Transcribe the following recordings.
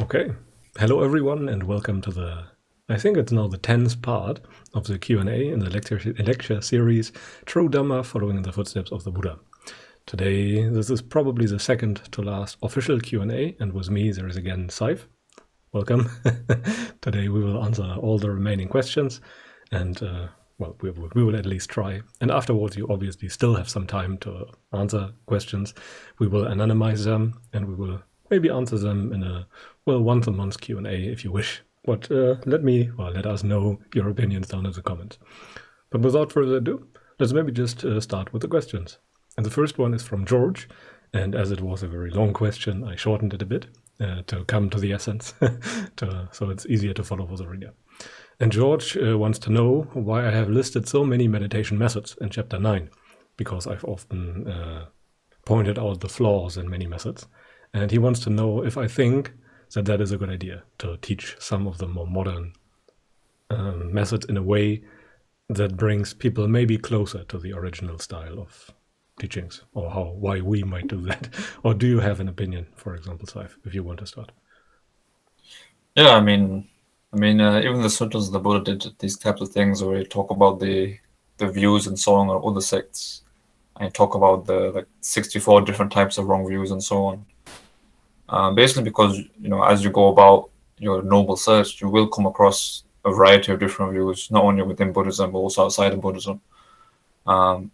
Okay. Hello, everyone, and welcome to I think it's now the 10th part of the Q&A in the lecture series, True Dhamma Following in the Footsteps of the Buddha. Today, this is probably the second to last official Q&A, and with me there is again Saif. Welcome. Today we will answer all the remaining questions, and we will at least try. And afterwards, you obviously still have some time to answer questions. We will anonymize them, and we will maybe answer them in a once a month Q&A if you wish. But let us know your opinions down in the comments. But without further ado, let's maybe just start with the questions. And the first one is from George, and as it was a very long question, I shortened it a bit to come to the essence, so it's easier to follow for the reader. And George wants to know why I have listed so many meditation methods in chapter 9, because I've often pointed out the flaws in many methods. And he wants to know if I think that is a good idea to teach some of the more modern methods in a way that brings people maybe closer to the original style of teachings, or why we might do that. Or do you have an opinion, for example, Saif, if you want to start? Yeah, I mean, even the sutras of the Buddha did these types of things where he talk about the views and so on of other sects, and he talk about the 64 different types of wrong views and so on. Basically, because as you go about your noble search, you will come across a variety of different views, not only within Buddhism but also outside of Buddhism. And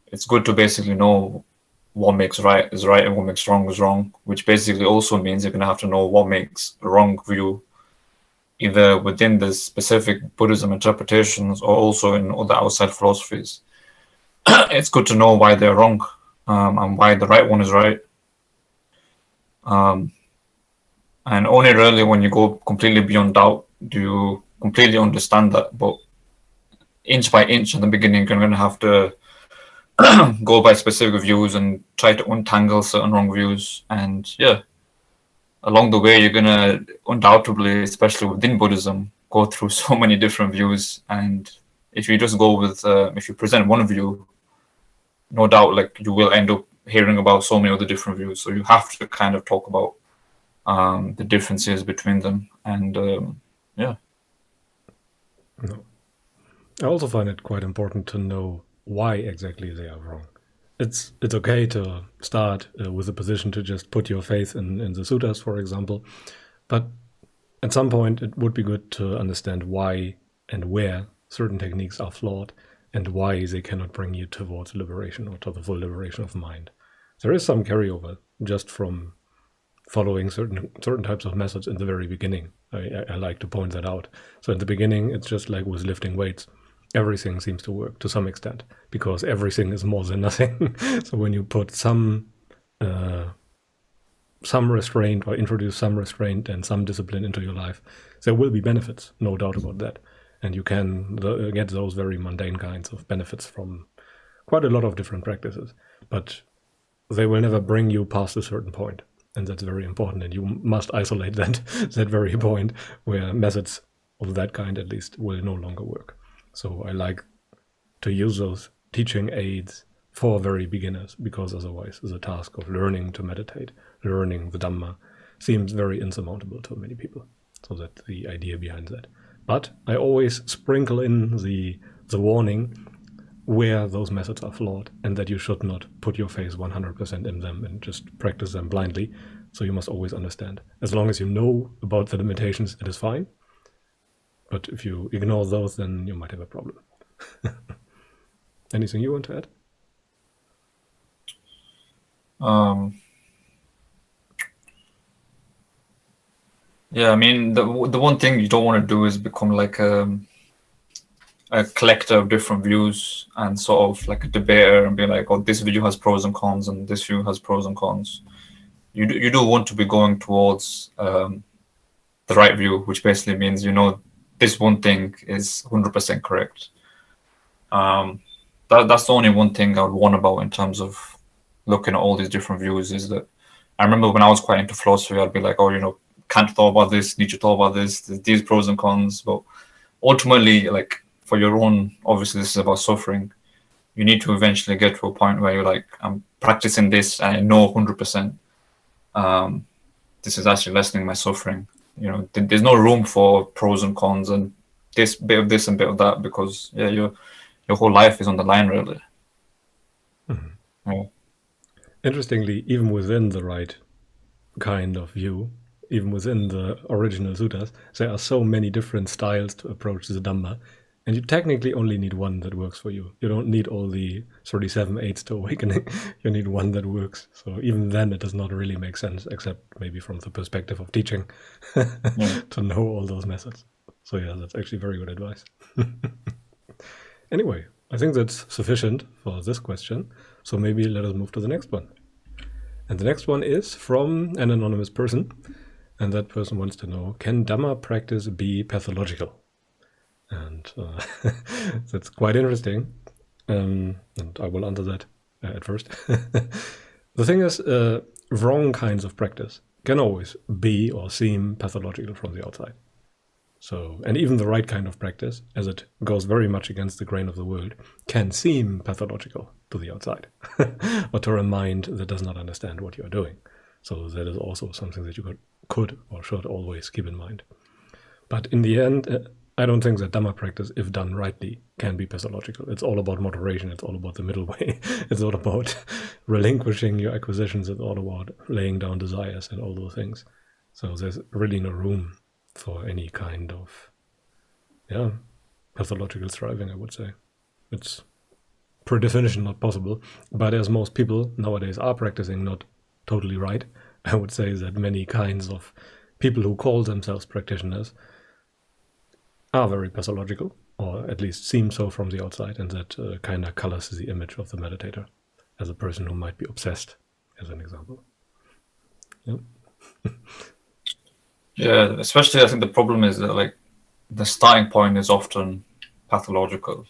it's good to basically know what makes right is right and what makes wrong is wrong, which basically also means you're going to have to know what makes a wrong view either within the specific Buddhism interpretations or also in other outside philosophies. It's good to know why they're wrong and why the right one is right. And only really when you go completely beyond doubt do you completely understand that. But inch by inch in the beginning, you're going to have to go by specific views and try to untangle certain wrong views. And yeah, along the way, you're going to undoubtedly, especially within Buddhism, go through so many different views. And if you just go with, if you present one view, no doubt, like you will end up hearing about so many other different views. So you have to kind of talk about the differences between them. And yeah. No. I also find it quite important to know why exactly they are wrong. It's okay to start with a position to just put your faith in the sutras, for example, but at some point it would be good to understand why and where certain techniques are flawed and why they cannot bring you towards liberation or to the full liberation of mind. There is some carryover just from following certain types of methods in the very beginning. I like to point that out. So in the beginning, it's just like with lifting weights. Everything seems to work to some extent because everything is more than nothing. So when you put some restraint or introduce some restraint and some discipline into your life, there will be benefits, no doubt about that. And you can get those very mundane kinds of benefits from quite a lot of different practices. But they will never bring you past a certain point. And that's very important. And you must isolate that very point where methods of that kind, at least, will no longer work. So I like to use those teaching aids for very beginners, because otherwise the task of learning to meditate, learning the Dhamma, seems very insurmountable to many people. So that's the idea behind that. But I always sprinkle in the warning where those methods are flawed and that you should not put your faith 100% in them and just practice them blindly. So you must always understand. As long as you know about the limitations, it is fine. But if you ignore those, then you might have a problem. Anything you want to add? Yeah, I mean, the one thing you don't want to do is become like a collector of different views and sort of like a debater and be like, oh, this view has pros and cons and this view has pros and cons. You do want to be going towards the right view, which basically means this one thing is 100% correct. That's the only one thing I would warn about in terms of looking at all these different views is that I remember when I was quite into philosophy, I'd be like, oh, Kant thought about this, Nietzsche thought about this, these pros and cons. But ultimately, like for your own, obviously this is about suffering, you need to eventually get to a point where you're like, I'm practicing this and I know 100%. this is actually lessening my suffering. There's no room for pros and cons and this bit of this and bit of that, because your whole life is on the line, really. Yeah. Interestingly, even within the right kind of view, even within the original suttas, there are so many different styles to approach the Dhamma, and you technically only need one that works for you. You don't need all the 37 aids to awakening. You need one that works. So even then, it does not really make sense, except maybe from the perspective of teaching, to know all those methods. So yeah, that's actually very good advice. Anyway, I think that's sufficient for this question. So maybe let us move to the next one. And the next one is from an anonymous person. And that person wants to know, can Dhamma practice be pathological? And that's quite interesting. And I will answer that at first. The thing is, wrong kinds of practice can always be or seem pathological from the outside. So, and even the right kind of practice, as it goes very much against the grain of the world, can seem pathological to the outside, or to a mind that does not understand what you are doing. So that is also something that you could or should always keep in mind. But in the end, I don't think that Dhamma practice, if done rightly, can be pathological. It's all about moderation. It's all about the middle way. It's all about relinquishing your acquisitions. It's all about laying down desires and all those things. So there's really no room for any kind of, pathological striving, I would say. It's per definition not possible. But as most people nowadays are practicing not totally right, I would say that many kinds of people who call themselves practitioners are very pathological, or at least seem so from the outside, and that kind of colors the image of the meditator as a person who might be obsessed, as an example. Yeah. Yeah, especially I think the problem is that like the starting point is often pathological,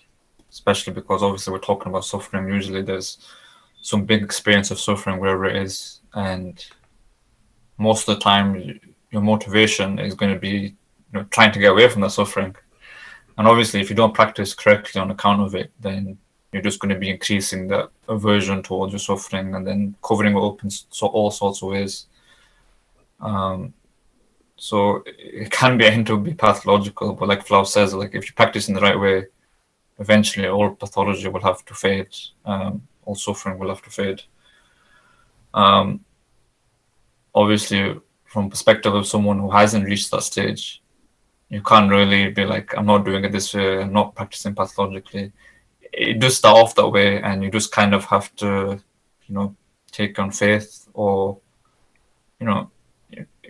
especially because obviously we're talking about suffering. Usually there's some big experience of suffering wherever it is, and most of the time your motivation is going to be trying to get away from that suffering. And obviously if you don't practice correctly on account of it, then you're just going to be increasing that aversion towards your suffering and then covering it up in all sorts of ways. So it can end up be pathological, but like Flau says, like if you practice in the right way, eventually all pathology will have to fade, all suffering will have to fade. Obviously, from perspective of someone who hasn't reached that stage, you can't really be like, I'm not doing it this way, I'm not practicing pathologically. It does start off that way, and you just kind of have to, take on faith, or,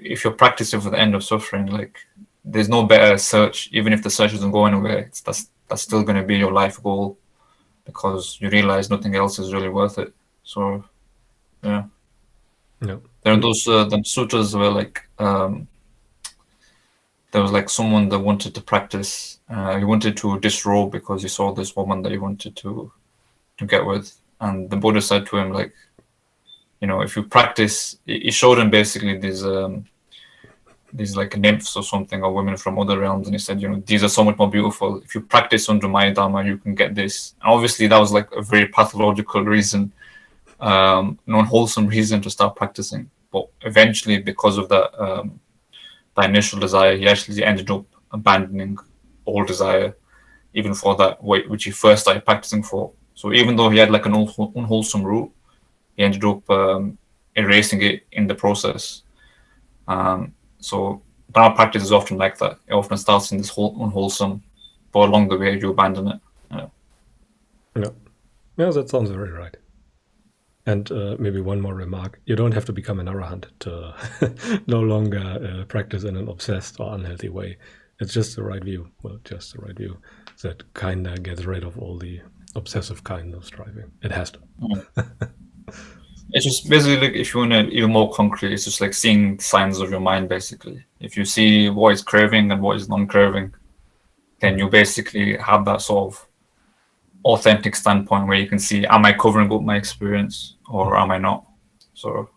if you're practicing for the end of suffering, like there's no better search. Even if the search doesn't go anywhere, that's still going to be your life goal, because you realize nothing else is really worth it. So, yeah. No. There are those the sutras where like there was like someone that wanted to practice. He wanted to disrobe because he saw this woman that he wanted to get with, and the Buddha said to him like, if you practice, he showed him basically these like nymphs or something, or women from other realms, and he said, these are so much more beautiful. If you practice under my Dhamma, you can get this. And obviously that was like a very pathological reason, non-wholesome reason to start practicing. But eventually, because of that initial desire, he actually ended up abandoning all desire, even for that way which he first started practicing for. So even though he had like an unwholesome route, he ended up erasing it in the process. So Dhamma practice is often like that. It often starts in this whole unwholesome, but along the way you abandon it. Yeah, that sounds very right. And maybe one more remark. You don't have to become an arahant to no longer practice in an obsessed or unhealthy way. It's just the right view. Well, just the right view that kind of gets rid of all the obsessive kind of striving. It has to. It's just basically, like, if you want to even more concrete, it's just like seeing signs of your mind, basically. If you see what is craving and what is non-craving, then you basically have that sort of authentic standpoint where you can see, am I covering up my experience or am I not? So,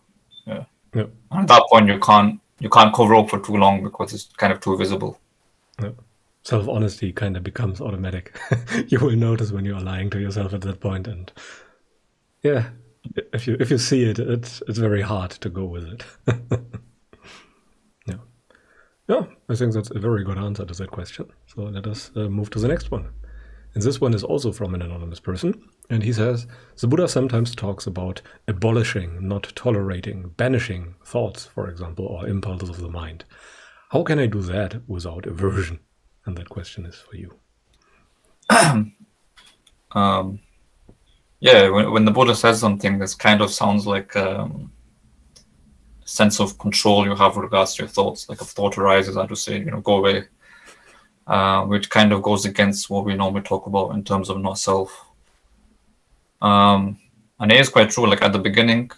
yeah. And at that point, you can't cover up for too long because it's kind of too visible. Self-honesty kind of becomes automatic. You will notice when you are lying to yourself at that point, and if you see it, it's very hard to go with it. Yeah. Yeah, I think that's a very good answer to that question. So let us move to the next one. And this one is also from an anonymous person. And he says, the Buddha sometimes talks about abolishing, not tolerating, banishing thoughts, for example, or impulses of the mind. How can I do that without aversion? And that question is for you. Yeah, when the Buddha says something, this kind of sounds like sense of control you have with regards to your thoughts. Like if thought arises, I just say, go away, which kind of goes against what we normally talk about in terms of not self. And it is quite true. Like at the beginning,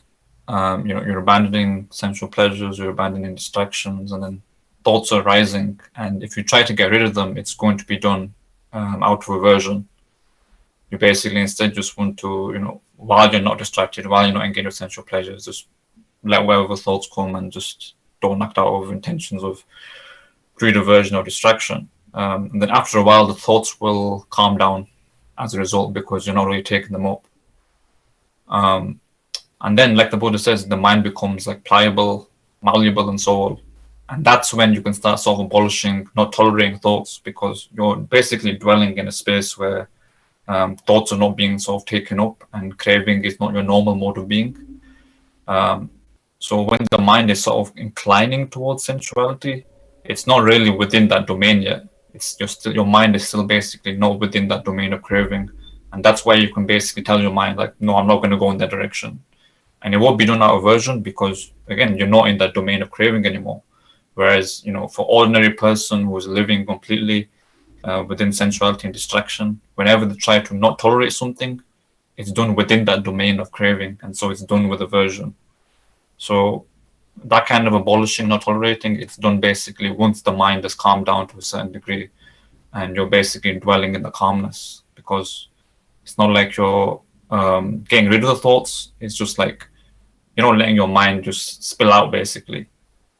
you're abandoning sensual pleasures, you're abandoning distractions, and then thoughts are rising. And if you try to get rid of them, it's going to be done out of aversion. You basically instead just want to, while you're not distracted, while you're not engaged with sensual pleasures, just let whatever thoughts come and just don't act out of intentions of greed, aversion, or distraction. And then after a while, the thoughts will calm down as a result because you're not really taking them up. And then, like the Buddha says, the mind becomes like pliable, malleable, and so on. And that's when you can start sort of abolishing, not tolerating thoughts, because you're basically dwelling in a space where thoughts are not being sort of taken up, and craving is not your normal mode of being. So when the mind is sort of inclining towards sensuality, it's not really within that domain yet. It's just your mind is still basically not within that domain of craving, and that's why you can basically tell your mind like, no, I'm not going to go in that direction, and it won't be done out of aversion because again, you're not in that domain of craving anymore. Whereas for ordinary person who is living completely within sensuality and distraction, whenever they try to not tolerate something, it's done within that domain of craving, and so it's done with aversion. So that kind of abolishing, not tolerating, it's done basically once the mind has calmed down to a certain degree, and you're basically dwelling in the calmness, because it's not like you're getting rid of the thoughts. It's just like letting your mind just spill out. Basically,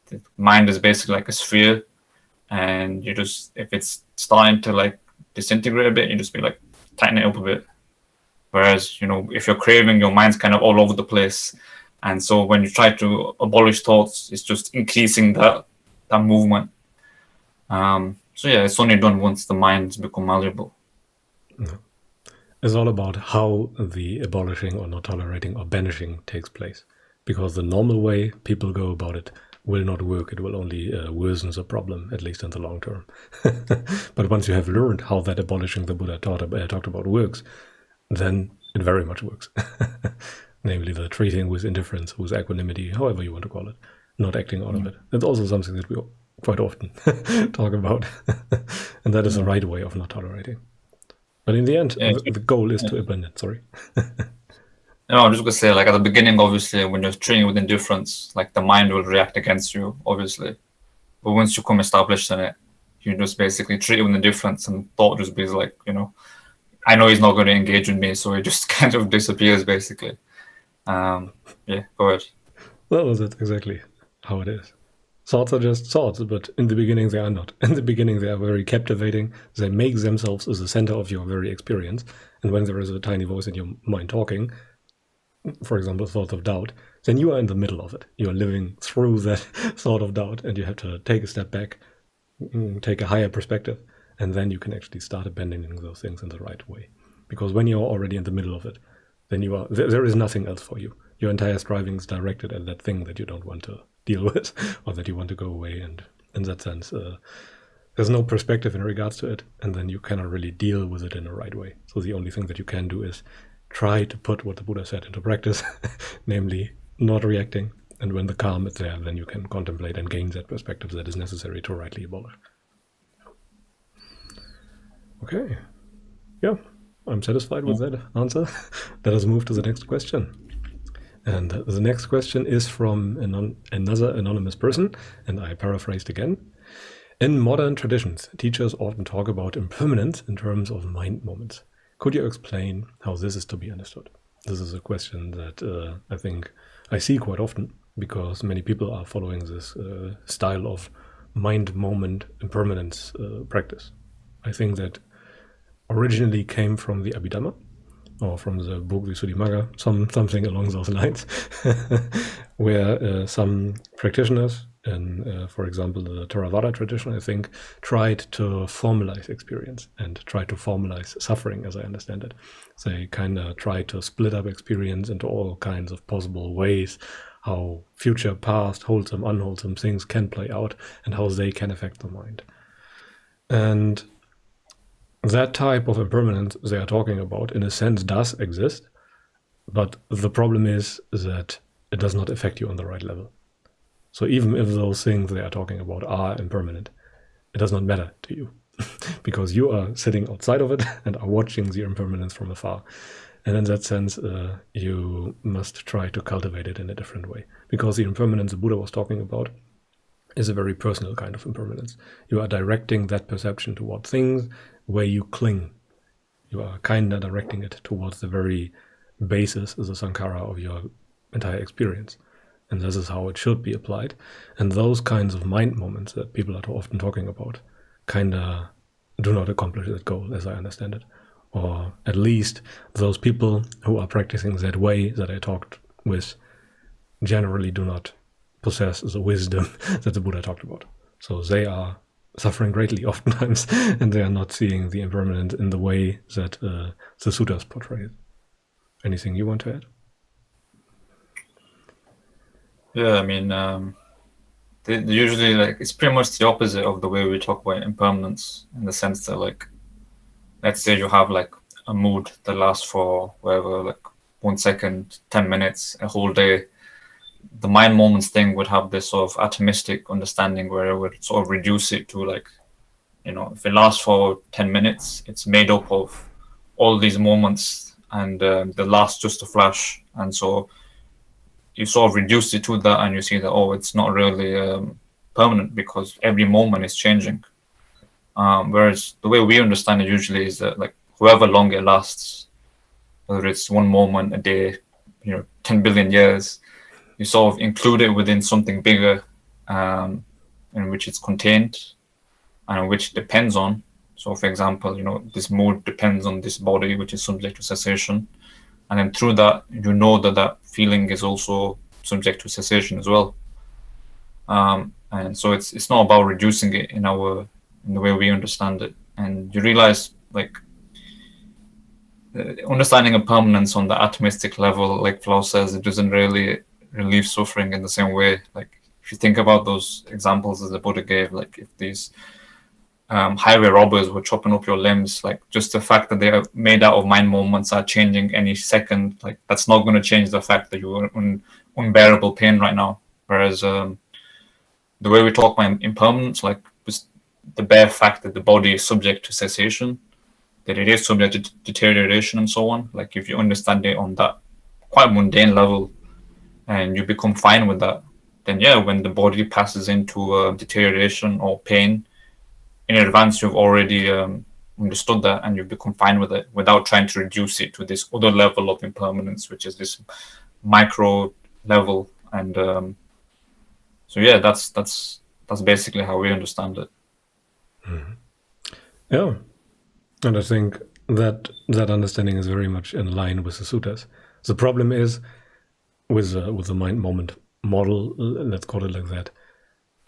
the mind is basically like a sphere, and you just, if it's starting to like disintegrate a bit, you just be like tighten it up a bit. Whereas if you're craving, your mind's kind of all over the place, and so when you try to abolish thoughts, it's just increasing that movement. So yeah, it's only done once the mind's become malleable. Yeah. It's all about how the abolishing or not tolerating or banishing takes place, because the normal way people go about it will not work. It will only worsen the problem, at least in the long term. But once you have learned how that abolishing the Buddha talked about works, then it very much works. Namely, the treating with indifference, with equanimity, however you want to call it, not acting out of it. It's also something that we quite often talk about, and that is the right way of not tolerating. But in the end, the goal is to abandon. Sorry. No, I'm just going to say, like at the beginning, obviously, when you're training with indifference, like the mind will react against you, obviously. But once you come established in it, you just basically treat it with indifference, and thought just be like, I know he's not going to engage with me, so it just kind of disappears, basically. Yeah, go ahead. Well, that's exactly how it is. Thoughts are just thoughts, but in the beginning they are not. In the beginning they are very captivating. They make themselves as the center of your very experience. And when there is a tiny voice in your mind talking, for example, thoughts of doubt, then you are in the middle of it. You are living through that thought of doubt, and you have to take a step back, take a higher perspective, and then you can actually start abandoning those things in the right way. Because when you're already in the middle of it, then there is nothing else for you. Your entire striving is directed at that thing that you don't want to deal with, or that you want to go away. And in that sense, there's no perspective in regards to it, and then you cannot really deal with it in the right way. So the only thing that you can do is try to put what the Buddha said into practice, namely not reacting. And when the calm is there, then you can contemplate and gain that perspective that is necessary to rightly abolish. Okay. Yeah, I'm satisfied with that answer. Let us move to the next question. And the next question is from another anonymous person, and I paraphrased again. In modern traditions, teachers often talk about impermanence in terms of mind moments. Could you explain how this is to be understood? This is a question that I think I see quite often, because many people are following this style of mind moment impermanence practice. I think that originally came from the Abhidhamma, or from the book Visuddhimagga, something along those lines, where some practitioners, and for example the Theravada tradition, I think, tried to formalize experience and tried to formalize suffering, as I understand it. They kind of try to split up experience into all kinds of possible ways, how future, past, wholesome, unwholesome things can play out, and how they can affect the mind. And that type of impermanence they are talking about, in a sense, does exist, but the problem is that it does not affect you on the right level. So even if those things they are talking about are impermanent, it does not matter to you, because you are sitting outside of it and are watching the impermanence from afar. And in that sense, you must try to cultivate it in a different way, because the impermanence the Buddha was talking about is a very personal kind of impermanence. You are directing that perception toward things where you cling. You are kind of directing it towards the very basis, the sankhara of your entire experience. And this is how it should be applied. And those kinds of mind moments that people are often talking about kind of do not accomplish that goal, as I understand it. Or at least those people who are practicing that way that I talked with generally do not possess the wisdom that the Buddha talked about. So they are suffering greatly oftentimes, and they are not seeing the impermanence in the way that the suttas portray it. Anything you want to add? Yeah, I mean, usually, like, it's pretty much the opposite of the way we talk about impermanence, in the sense that, like, let's say you have like a mood that lasts for whatever, like 1 second, 10 minutes, a whole day. The mind moments thing would have this sort of atomistic understanding where it would sort of reduce it to, like, you know, if it lasts for 10 minutes, it's made up of all these moments, and they last just a flash. And so you sort of reduce it to that, and you see that, oh, it's not really permanent, because every moment is changing. Whereas the way we understand it usually is that, like, however long it lasts, whether it's 1 moment, a day, 10 billion years, you sort of include it within something bigger, in which it's contained and which it depends on. So, for example, this mood depends on this body, which is subject to cessation. And then through that, that feeling is also subject to cessation as well. And so it's not about reducing it in the way we understand it. And you realize, like, understanding impermanence on the atomistic level, like Flaw says, it doesn't really relieve suffering in the same way. Like, if you think about those examples that the Buddha gave, like, if these highway robbers were chopping up your limbs, like, just the fact that they are made out of mind moments are changing any second, like, that's not going to change the fact that you're in unbearable pain right now. Whereas the way we talk about impermanence, like, just the bare fact that the body is subject to cessation, that it is subject to deterioration and so on, like, if you understand it on that quite mundane level and you become fine with that, then yeah, when the body passes into deterioration or pain, in advance you've already understood that, and you've become fine with it without trying to reduce it to this other level of impermanence, which is this micro level. And so yeah, that's basically how we understand it. Mm-hmm. Yeah, and I think that understanding is very much in line with the suttas. The problem is with the mind moment model, let's call it like that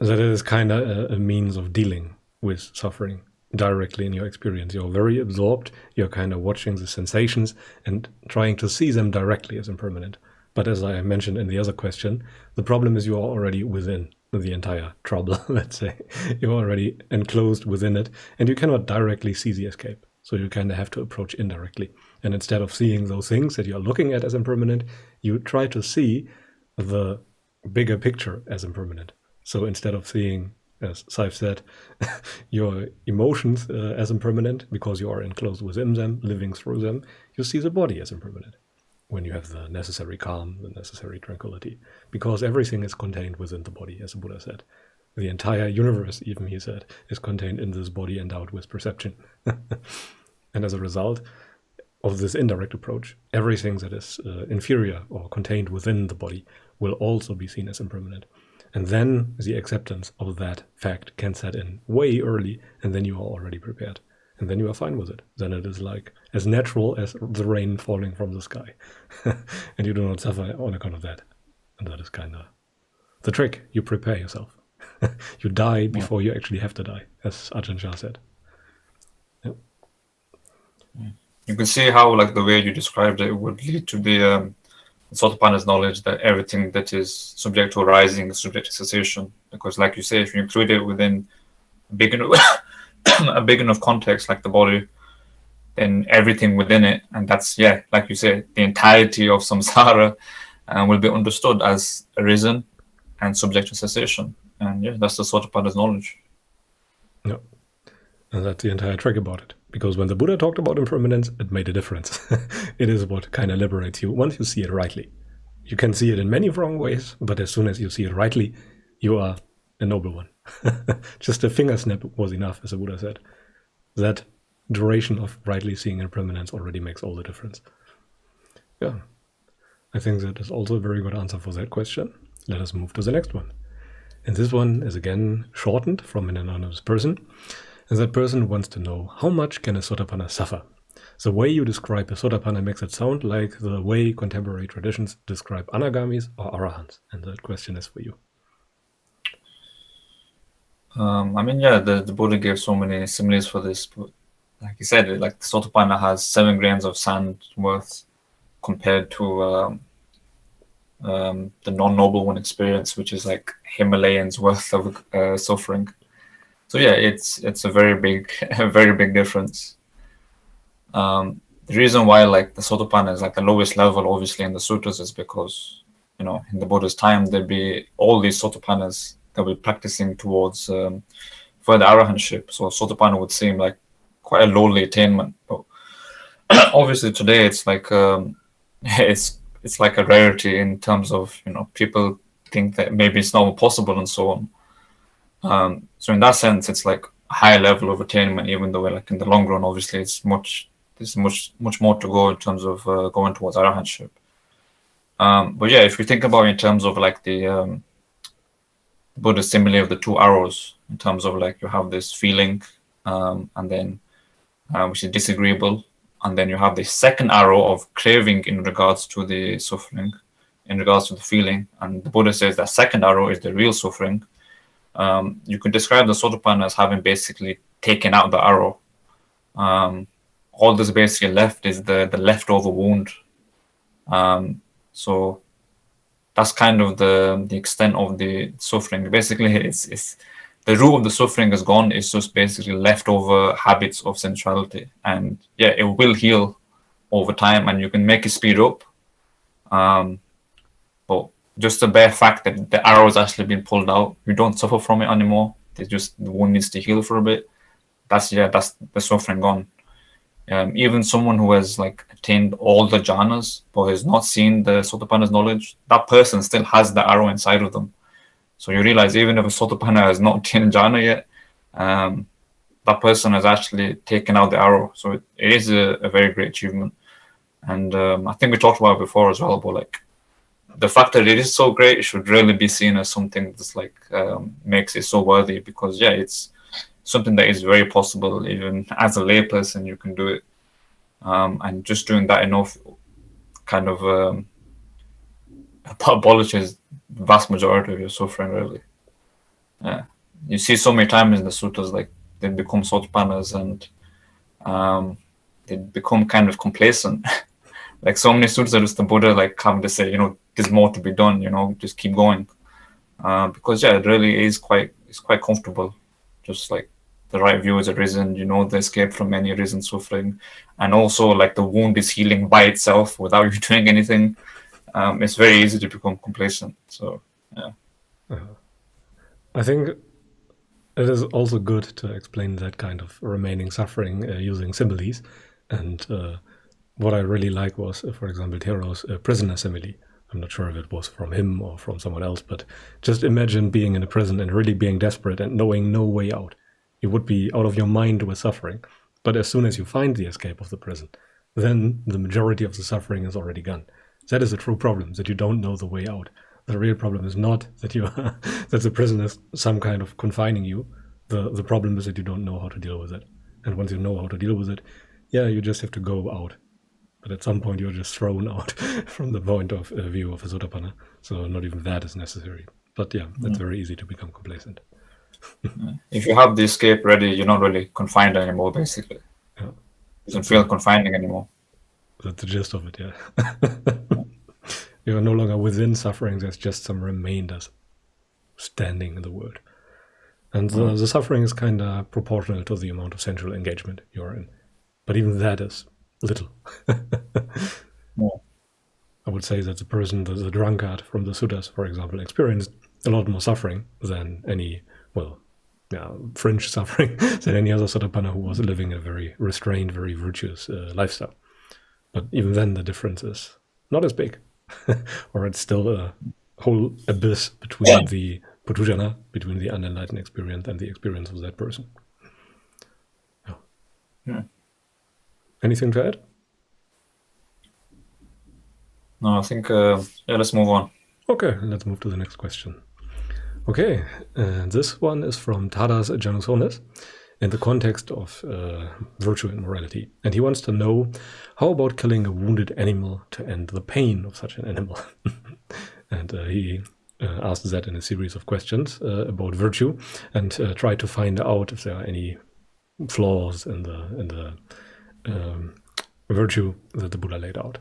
it is kind of a means of dealing with suffering directly in your experience. You're very absorbed, you're kind of watching the sensations and trying to see them directly as impermanent. But as I mentioned in the other question, the problem is you are already within the entire trouble, let's say. You're already enclosed within it, and you cannot directly see the escape. So you kind of have to approach indirectly. And instead of seeing those things that you're looking at as impermanent, you try to see the bigger picture as impermanent. So instead of seeing, as Saif said, your emotions as impermanent, because you are enclosed within them, living through them, you see the body as impermanent when you have the necessary calm, the necessary tranquility, because everything is contained within the body, as the Buddha said. The entire universe, even he said, is contained in this body endowed with perception. And as a result of this indirect approach, everything that is inferior or contained within the body will also be seen as impermanent. And then the acceptance of that fact can set in way early, and then you are already prepared. and then you are fine with it. Then it is like as natural as the rain falling from the sky. And you do not suffer on account of that. And that is kind of the trick. You prepare yourself. You die before you actually have to die, as Ajahn Chah said. Yep. You can see how, like, the way you described it would lead to the Sotapanna's knowledge that everything that is subject to arising is subject to cessation. Because, like you say, if you include it within a big enough context, like the body, then everything within it, and that's, like you say, the entirety of samsara, will be understood as arisen and subject to cessation. And that's the Sotapanna's knowledge. Yeah. And that's the entire trick about it. Because when the Buddha talked about impermanence, it made a difference. It is what kind of liberates you once you see it rightly. You can see it in many wrong ways, but as soon as you see it rightly, you are a noble one. Just a finger snap was enough, as the Buddha said. That duration of rightly seeing impermanence already makes all the difference. Yeah. I think that is also a very good answer for that question. Let us move to the next one. And this one is again shortened from an anonymous person. And that person wants to know, how much can a Sotapanna suffer? The way you describe a Sotapanna makes it sound like the way contemporary traditions describe anagamis or arahants. And that question is for you. The Buddha gave so many similes for this, but like he said, like the Sotapanna has 7 grains of sand worth compared to the non-noble one experience, which is like Himalayans worth of suffering. So it's a very big difference. The reason why like the Sotapanna is like the lowest level, obviously, in the sutras is because, in the Buddha's time, there'd be all these Sotapannas that we're practicing towards further arahantship. So Sotapanna would seem like quite a lowly attainment, but obviously today it's like it's like a rarity in terms of people think that maybe it's not possible and so on. So in that sense, it's like a high level of attainment, even though like in the long run, obviously, there's much more to go in terms of going towards arahantship. But if we think about it in terms of like the Buddha's simile of the 2 arrows, in terms of like you have this feeling, and then which is disagreeable, and then you have the second arrow of craving in regards to the suffering, in regards to the feeling, and the Buddha says that second arrow is the real suffering. You could describe the Sotapanna as having basically taken out the arrow. All that's basically left is the leftover wound. So that's kind of the extent of the suffering. Basically, it's the root of the suffering is gone. It's just basically leftover habits of sensuality, and it will heal over time, and you can make it speed up. But just the bare fact that the arrow has actually been pulled out, you don't suffer from it anymore. It's just the wound needs to heal for a bit. That's the suffering gone. Even someone who has like attained all the jhanas but has not seen the Sotapanna's knowledge, that person still has the arrow inside of them. So you realize even if a Sotapanna has not attained jhana yet, that person has actually taken out the arrow. So it is a very great achievement. And I think we talked about it before as well, but like the fact that it is so great, it should really be seen as something that's like makes it so worthy, because it's something that is very possible. Even as a layperson, you can do it, and just doing that enough kind of abolishes the vast majority of your suffering, really. You see so many times in the sutras, like they become Sotapannas and they become kind of complacent. Like so many sutras, the Buddha like come to say, there's more to be done, just keep going, because it really is quite comfortable, just like the right view is arisen, the escape from any arisen suffering, and also like the wound is healing by itself without you doing anything. It's very easy to become complacent. So I think it is also good to explain that kind of remaining suffering using similes. And what I really like was, for example, Thero's prisoner simile. I'm not sure if it was from him or from someone else, but just imagine being in a prison and really being desperate and knowing no way out. You would be out of your mind with suffering. But as soon as you find the escape of the prison, then the majority of the suffering is already gone. That is a true problem, that you don't know the way out. The real problem is not that that the prison is some kind of confining you. The problem is that you don't know how to deal with it. And once you know how to deal with it, yeah, you just have to go out. But at some point, you're just thrown out from the point of view of a Sotapanna. So not even that is necessary. But yeah, it's very easy to become complacent. If you have the escape ready, you're not really confined anymore, basically. Yeah. It doesn't feel confining anymore. That's the gist of it, yeah. You're no longer within suffering, there's just some remainders standing in the world. And the suffering is kind of proportional to the amount of sensual engagement you're in. But even that is little. I would say that the person, the drunkard from the suttas, for example, experienced a lot more suffering than any, fringe suffering than any other Sotapanna who was living a very restrained, very virtuous lifestyle. But even then, the difference is not as big, or it's still a whole abyss between the Puthujjana, between the unenlightened experience and the experience of that person. Anything to add? No, I think, let's move on. Okay, let's move to the next question. Okay, this one is from Tadas Janusonis in the context of virtue and morality. And he wants to know, how about killing a wounded animal to end the pain of such an animal? And he asked that in a series of questions about virtue and tried to find out if there are any flaws in the virtue that the Buddha laid out.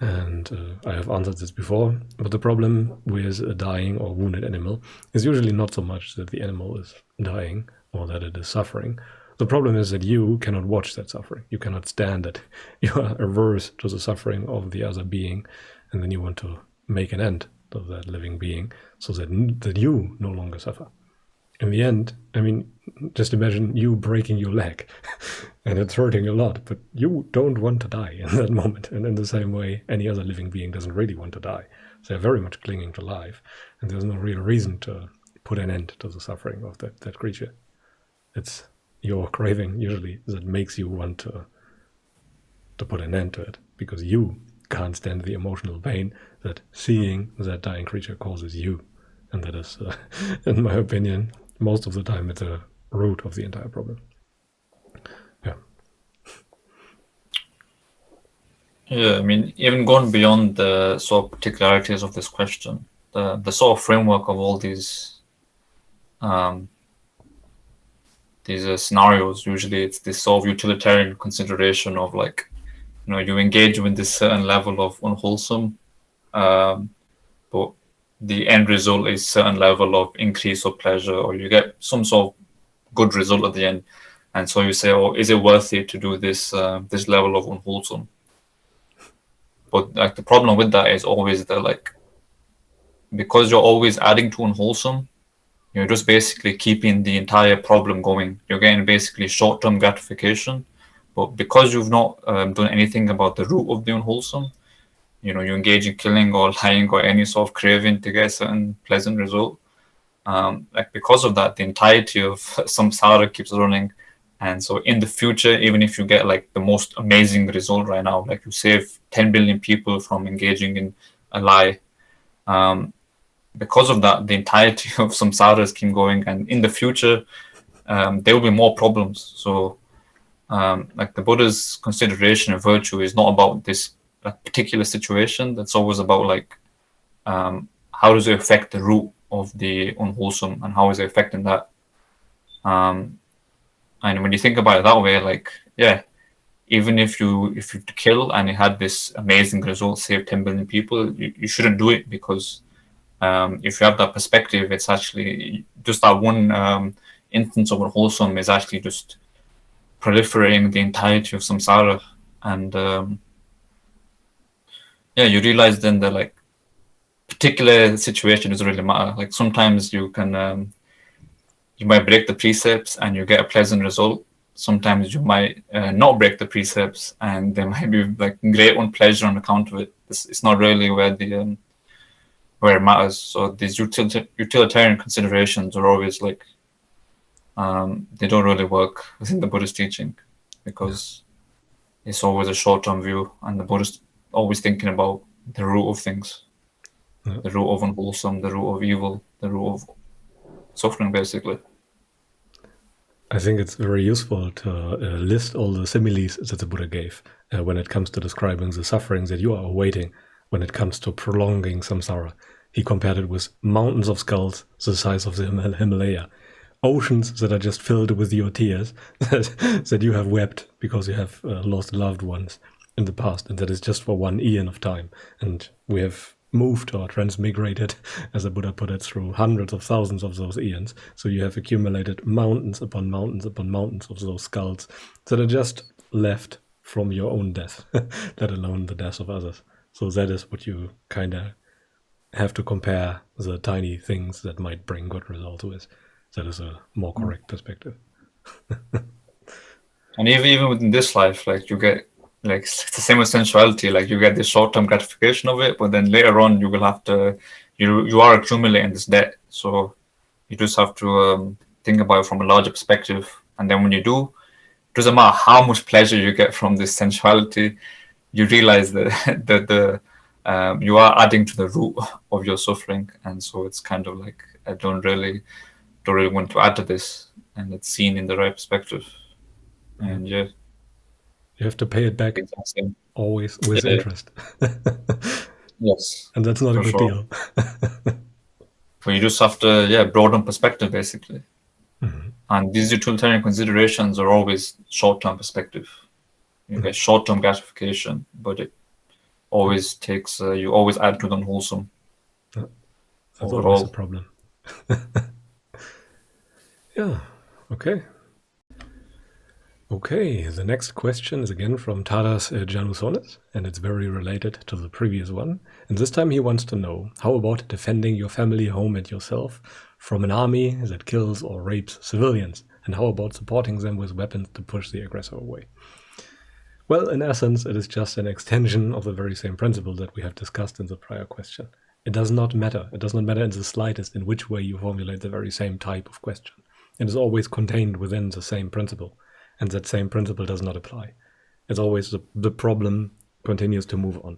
And I have answered this before, but the problem with a dying or wounded animal is usually not so much that the animal is dying or that it is suffering. The problem is that you cannot watch that suffering. You cannot stand it. You are averse to the suffering of the other being, and then you want to make an end to that living being so that you no longer suffer. In the end, I mean, just imagine you breaking your leg and it's hurting a lot, but you don't want to die in that moment. And in the same way, any other living being doesn't really want to die. They're very much clinging to life, and there's no real reason to put an end to the suffering of that creature. It's your craving, usually, that makes you want to put an end to it, because you can't stand the emotional pain that seeing that dying creature causes you. And that is, in my opinion, most of the time at the root of the entire problem. Yeah, I mean, even going beyond the sort of particularities of this question, the sort of framework of all these scenarios, usually it's this sort of utilitarian consideration of, like, you engage with this certain level of unwholesome, but the end result is certain level of increase of pleasure, or you get some sort of good result at the end. And so you say, oh, is it worth it to do this this level of unwholesome? But like the problem with that is always that, like, because you're always adding to unwholesome, you're just basically keeping the entire problem going. You're getting basically short-term gratification, but because you've not done anything about the root of the unwholesome, you engage in killing or lying or any sort of craving to get a certain pleasant result. Like, because of that, the entirety of samsara keeps running. And so in the future, even if you get like the most amazing result right now, like you save 10 billion people from engaging in a lie, because of that, the entirety of samsaras keep going. And in the future, there will be more problems. So like the Buddha's consideration of virtue is not about this particular situation. That's always about, like, how does it affect the root of the unwholesome, and how is it affecting that? And when you think about it that way, like, yeah, even if you kill and you had this amazing result, save 10 billion people, you shouldn't do it, because if you have that perspective, it's actually just that one instance of unwholesome is actually just proliferating the entirety of samsara. And you realize then that, like, particular situation doesn't really matter. Like, sometimes you can you might break the precepts and you get a pleasant result. Sometimes you might not break the precepts and there might be like great unpleasure on account of it. It's not really where it matters. So these utilitarian considerations are always like they don't really work within the Buddhist teaching, because it's always a short-term view, and the Buddhist always thinking about the root of things, the root of unwholesome, the root of evil, the root of suffering, basically. I think it's very useful to list all the similes that the Buddha gave when it comes to describing the sufferings that you are awaiting when it comes to prolonging samsara. He compared it with mountains of skulls the size of the Himalaya, oceans that are just filled with your tears that you have wept because you have lost loved ones in the past, and that is just for one eon of time. And we have moved or transmigrated, as the Buddha put it, through hundreds of thousands of those eons. So you have accumulated mountains upon mountains upon mountains of those skulls that are just left from your own death, let alone the death of others. So that is what you kind of have to compare the tiny things that might bring good results with. That is a more correct perspective. And even within this life, like you get, like it's the same with sensuality, like you get the short-term gratification of it, but then later on you will have to, you are accumulating this debt. So you just have to think about it from a larger perspective. And then when you do, it doesn't matter how much pleasure you get from this sensuality, you realize that you are adding to the root of your suffering. And so it's kind of like, I don't really want to add to this, and it's seen in the right perspective. And yeah, you have to pay it back always with interest. Yes, and that's not a good deal. But you just have to broaden perspective basically. Mm-hmm. And these utilitarian considerations are always short-term perspective. You get short-term gratification, but it always takes you always add to the unwholesome. That's always a problem. Yeah. Okay, the next question is again from Tadas Janusonis, and it's very related to the previous one. And this time he wants to know, how about defending your family, home, and yourself from an army that kills or rapes civilians? And how about supporting them with weapons to push the aggressor away? Well, in essence, it is just an extension of the very same principle that we have discussed in the prior question. It does not matter. It does not matter in the slightest in which way you formulate the very same type of question. It is always contained within the same principle. And that same principle does not apply. It's always the problem continues to move on.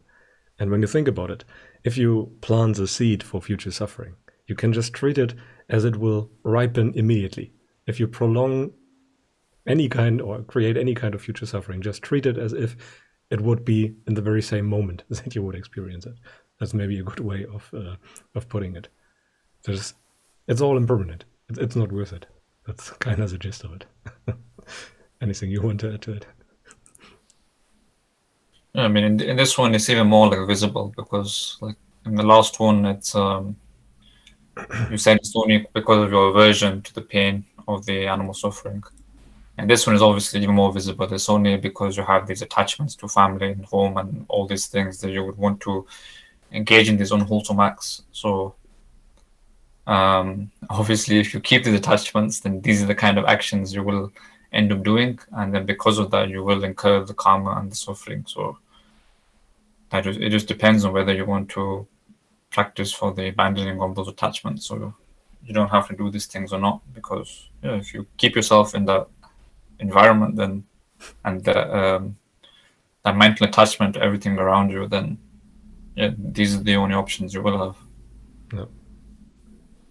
And when you think about it, if you plant the seed for future suffering, you can just treat it as it will ripen immediately. If you prolong any kind or create any kind of future suffering, just treat it as if it would be in the very same moment that you would experience it. That's maybe a good way of putting it. It's all impermanent. It's not worth it. That's kind of the gist of it. Anything you want to add to it? Yeah, I mean, in this one, it's even more like visible because, like in the last one, it's you said it's only because of your aversion to the pain of the animal suffering, and this one is obviously even more visible. It's only because you have these attachments to family and home and all these things that you would want to engage in these unwholesome acts. So, obviously, if you keep these attachments, then these are the kind of actions you will end up doing, and then because of that you will incur the karma and the suffering. So it just depends on whether you want to practice for the abandoning of those attachments, so you don't have to do these things or not, because if you keep yourself in that environment then and that mental attachment to everything around you, then these are the only options you will have. No.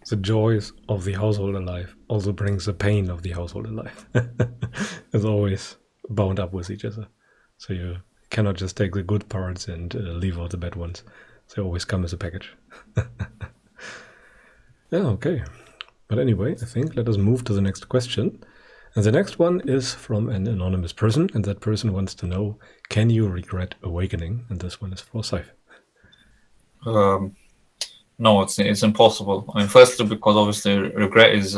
The joys of the household life also brings the pain of the household life. It's always bound up with each other. So you cannot just take the good parts and leave out the bad ones. They always come as a package. Yeah, okay. But anyway, I think let us move to the next question. And the next one is from an anonymous person, and that person wants to know, can you regret awakening? And this one is for Saif. No, it's impossible. I mean, firstly, because obviously regret is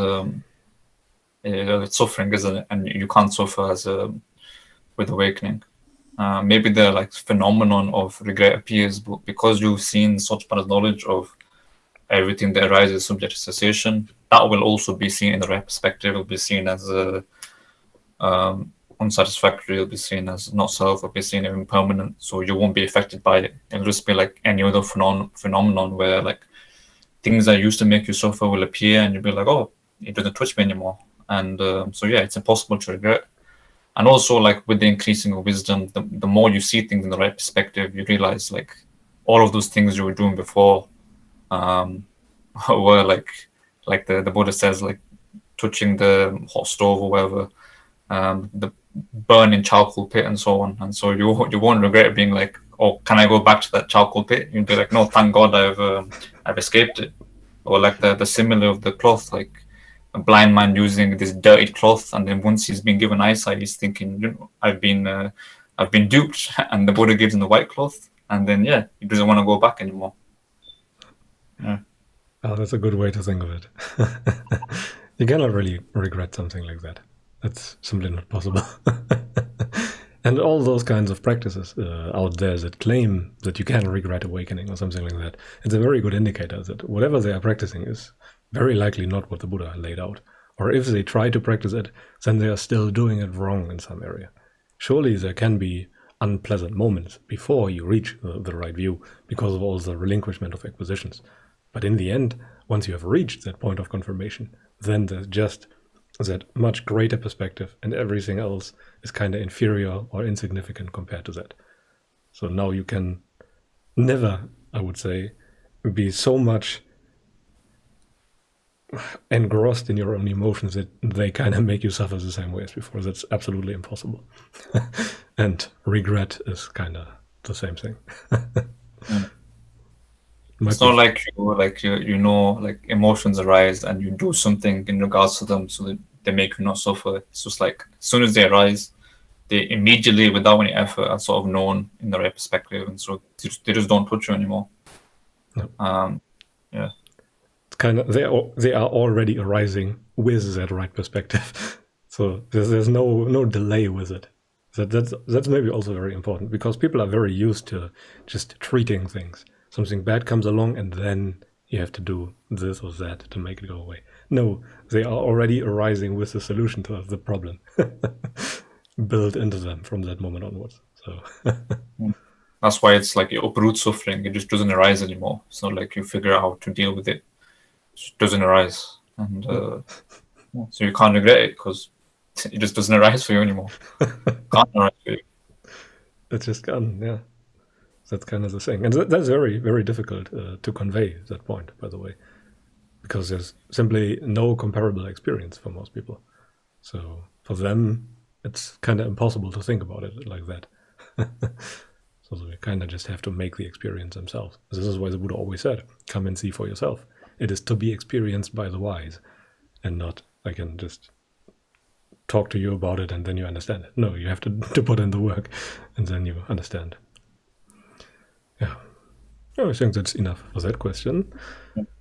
suffering, isn't it? And you can't suffer with awakening. Maybe the like phenomenon of regret appears, but because you've seen Sotapannas knowledge of everything that arises subject to cessation, that will also be seen in the right perspective. It will be seen as unsatisfactory. It'll be seen as not self. It'll be seen as impermanent. So you won't be affected by it. It'll just be like any other phenomenon where like things that used to make you suffer will appear, and you'll be like, oh, it doesn't touch me anymore. And so it's impossible to regret. And also, like with the increasing of wisdom, the more you see things in the right perspective, you realize like all of those things you were doing before were like the Buddha says, like touching the hot stove or whatever, the burning charcoal pit and so on. And so you won't regret being like, oh, can I go back to that charcoal pit? You'll be like, no, thank God I've escaped it. Or like the simile of the cloth, like a blind man using this dirty cloth, and then once he's been given eyesight, he's thinking, I've been duped, and the Buddha gives him the white cloth, and then he doesn't want to go back anymore. Yeah. Oh, that's a good way to think of it. You cannot really regret something like that. That's simply not possible. And all those kinds of practices out there that claim that you can regret awakening or something like that, it's a very good indicator that whatever they are practicing is very likely not what the Buddha laid out. Or if they try to practice it, then they are still doing it wrong in some area. Surely there can be unpleasant moments before you reach the right view because of all the relinquishment of acquisitions. But in the end, once you have reached that point of confirmation, then there's just that much greater perspective, and everything else is kind of inferior or insignificant compared to that. So now you can never, I would say, be so much engrossed in your own emotions that they kind of make you suffer the same way as before. That's absolutely impossible. And regret is kind of the same thing. It's not like like emotions arise and you do something in regards to them so that they make you not suffer. It's just like as soon as they arise, they immediately, without any effort, are sort of known in the right perspective, and so they just don't touch you anymore. No. It's kind of they are already arising with that right perspective. So there's no delay with it. That's maybe also very important, because people are very used to just treating things. Something bad comes along and then you have to do this or that to make it go away. No, they are already arising with the solution to the problem built into them from that moment onwards. So that's why it's like you uproot suffering. It just doesn't arise anymore. It's not like you figure out how to deal with it. It just doesn't arise. And so you can't regret it because it just doesn't arise for you anymore. Can't arise for you. It's just gone, yeah. That's kind of the thing. And that's very, very difficult to convey, that point, by the way, because there's simply no comparable experience for most people. So for them, it's kind of impossible to think about it like that. So they kind of just have to make the experience themselves. This is why the Buddha always said, come and see for yourself. It is to be experienced by the wise, and not, I can just talk to you about it and then you understand it. No, you have to put in the work and then you understand. Yeah, I think that's enough for that question.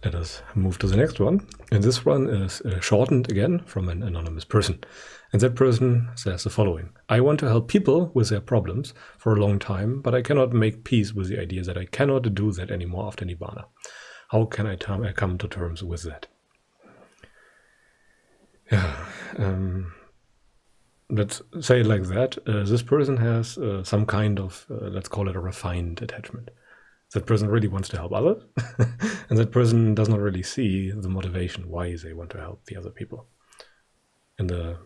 Let us move to the next one. And this one is shortened again from an anonymous person. And that person says the following: I want to help people with their problems for a long time, but I cannot make peace with the idea that I cannot do that anymore after Nibbana. How can I come to terms with that? Yeah, let's say it like that. This person has some kind of, let's call it a refined attachment. That person really wants to help others, and that person does not really see the motivation why they want to help the other people. In the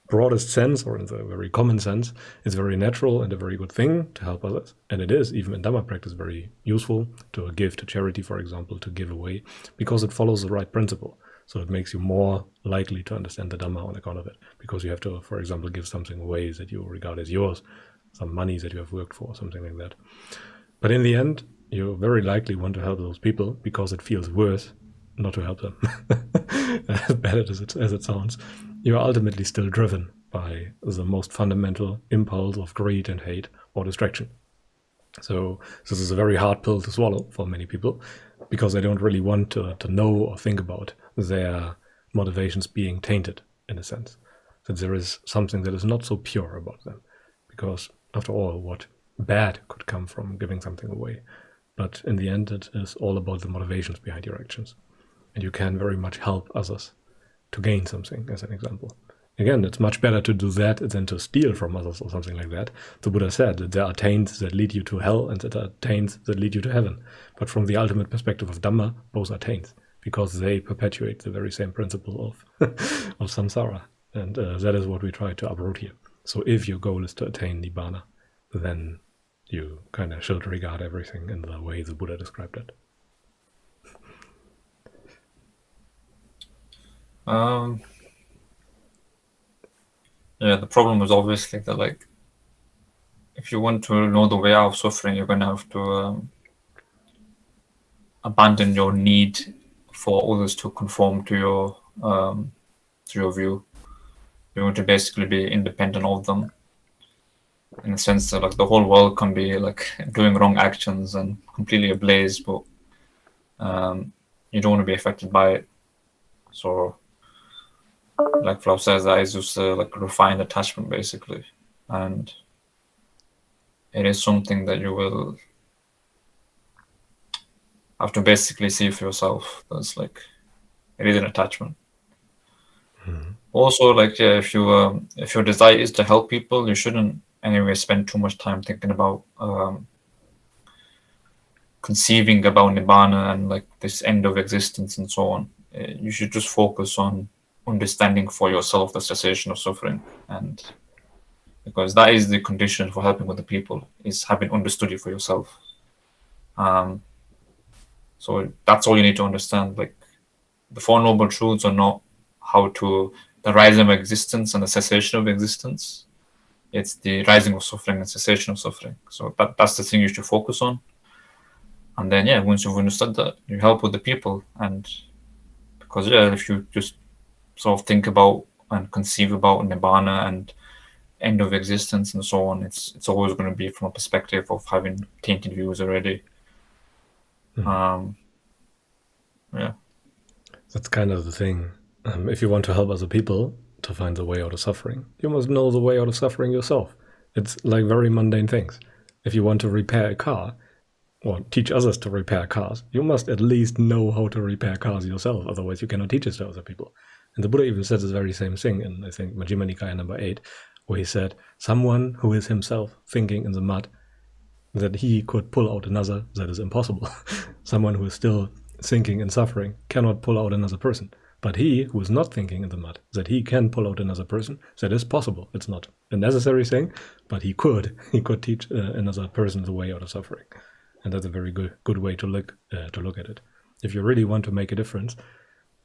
broadest sense, or in the very common sense, it's very natural and a very good thing to help others. And it is, even in Dhamma practice, very useful to give to charity, for example, to give away, because it follows the right principle. So it makes you more likely to understand the Dhamma on account of it, because you have to, for example, give something away that you regard as yours, some money that you have worked for, something like that. But in the end, you very likely want to help those people because it feels worse not to help them. As bad as it sounds, you are ultimately still driven by the most fundamental impulse of greed and hate or distraction. So this is a very hard pill to swallow for many people, because they don't really want to know or think about their motivations being tainted, in a sense. That there is something that is not so pure about them. Because, after all, what bad could come from giving something away? But in the end, it is all about the motivations behind your actions. And you can very much help others to gain something, as an example. Again, it's much better to do that than to steal from others or something like that. The Buddha said that there are taints that lead you to hell and there are taints that lead you to heaven. But from the ultimate perspective of Dhamma, both are taints, because they perpetuate the very same principle of samsara. And that is what we try to uproot here. So if your goal is to attain Nibbana, then you kind of should regard everything in the way the Buddha described it. Yeah, the problem is obviously that, like, if you want to know the way out of suffering, you're going to have to abandon your need for others to conform to your view. You're going to basically be independent of them, in the sense that, like, the whole world can be like doing wrong actions and completely ablaze, but you don't want to be affected by it. So, like Flav says, that is just like refined attachment, basically, and it is something that you will have to basically see for yourself. That's like, it is an attachment. Also, like, yeah, if your desire is to help people, you shouldn't anyway spend too much time thinking about conceiving about Nibbana and like this end of existence and so on. You should just focus on understanding for yourself the cessation of suffering, and because that is the condition for helping other people, is having understood it for yourself. So that's all you need to understand. Like, the Four Noble Truths are not the rising of existence and the cessation of existence. It's the rising of suffering and cessation of suffering. So that's the thing you should focus on. And then, yeah, once you've understood that, you help with the people. And because, yeah, if you just sort of think about and conceive about Nibbana and end of existence and so on, it's always going to be from a perspective of having tainted views already. Yeah. That's kind of the thing. If you want to help other people to find the way out of suffering, you must know the way out of suffering yourself. It's like very mundane things. If you want to repair a car, or teach others to repair cars, you must at least know how to repair cars yourself. Otherwise, you cannot teach it to other people. And the Buddha even said this very same thing in, I think, Majjhima Nikaya number 8, where he said, someone who is himself thinking in the mud that he could pull out another, that is impossible. Someone who is still thinking and suffering cannot pull out another person. But he who is not thinking in the mud, that he can pull out another person, that is possible. It's not a necessary thing, but he could teach another person the way out of suffering. And that's a very good way to look at it. If you really want to make a difference,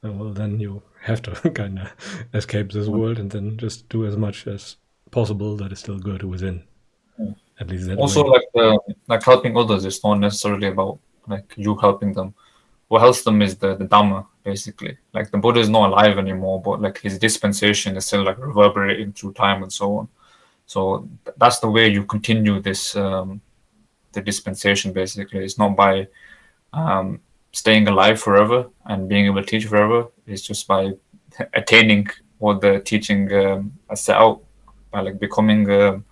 well, then you have to kind of escape this world and then just do as much as possible that is still good within. At least that also way. like helping others is not necessarily about like you helping them. What helps them is the Dhamma, basically. Like, the Buddha is not alive anymore, but like his dispensation is still like reverberating through time and so on. So that's the way you continue this the dispensation, basically. It's not by staying alive forever and being able to teach forever. It's just by attaining what the teaching has set out, by like becoming a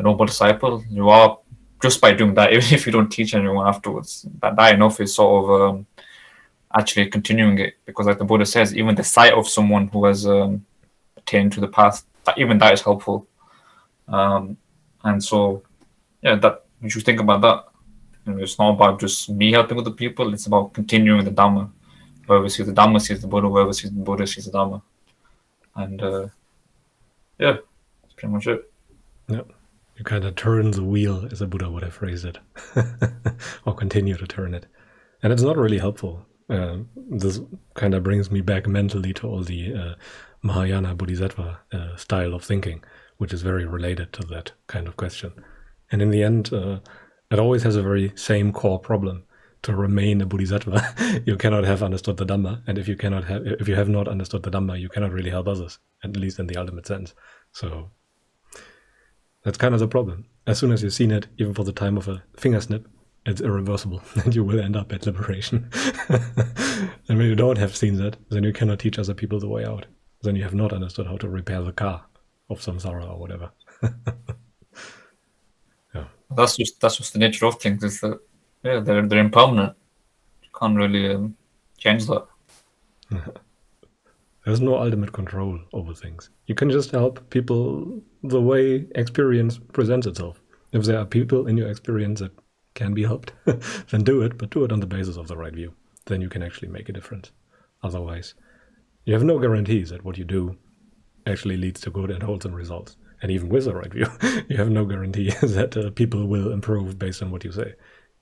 noble disciple. You are, just by doing that, even if you don't teach anyone afterwards, that enough is sort of actually continuing it. Because like the Buddha says, even the sight of someone who has attained to the path, even that is helpful. And so, yeah, that you should think about that. It's not about just me helping other people. It's about continuing the Dhamma. Whoever sees the Dhamma sees the Buddha. Whoever sees the Buddha sees the Dhamma. And yeah, that's pretty much it. Yeah, you kind of turn the wheel, as the Buddha would have phrased it, or continue to turn it. And it's not really helpful. This kind of brings me back mentally to all the Mahayana Bodhisattva style of thinking, which is very related to that kind of question. And in the end, it always has a very same core problem. To remain a Bodhisattva, you cannot have understood the Dhamma, and if you have not understood the Dhamma, you cannot really help others, at least in the ultimate sense. So that's kind of the problem. As soon as you've seen it, even for the time of a finger snip, it's irreversible, and you will end up at liberation. And when you don't have seen that, then you cannot teach other people the way out. Then you have not understood how to repair the car of samsara or whatever. Yeah. That's just the nature of things. Is that they're impermanent. You can't really change that. There's no ultimate control over things. You can just help people the way experience presents itself. If there are people in your experience that can be helped, then do it, but do it on the basis of the right view. Then you can actually make a difference. Otherwise, you have no guarantees that what you do actually leads to good and wholesome results. And even with the right view, you have no guarantee that people will improve based on what you say.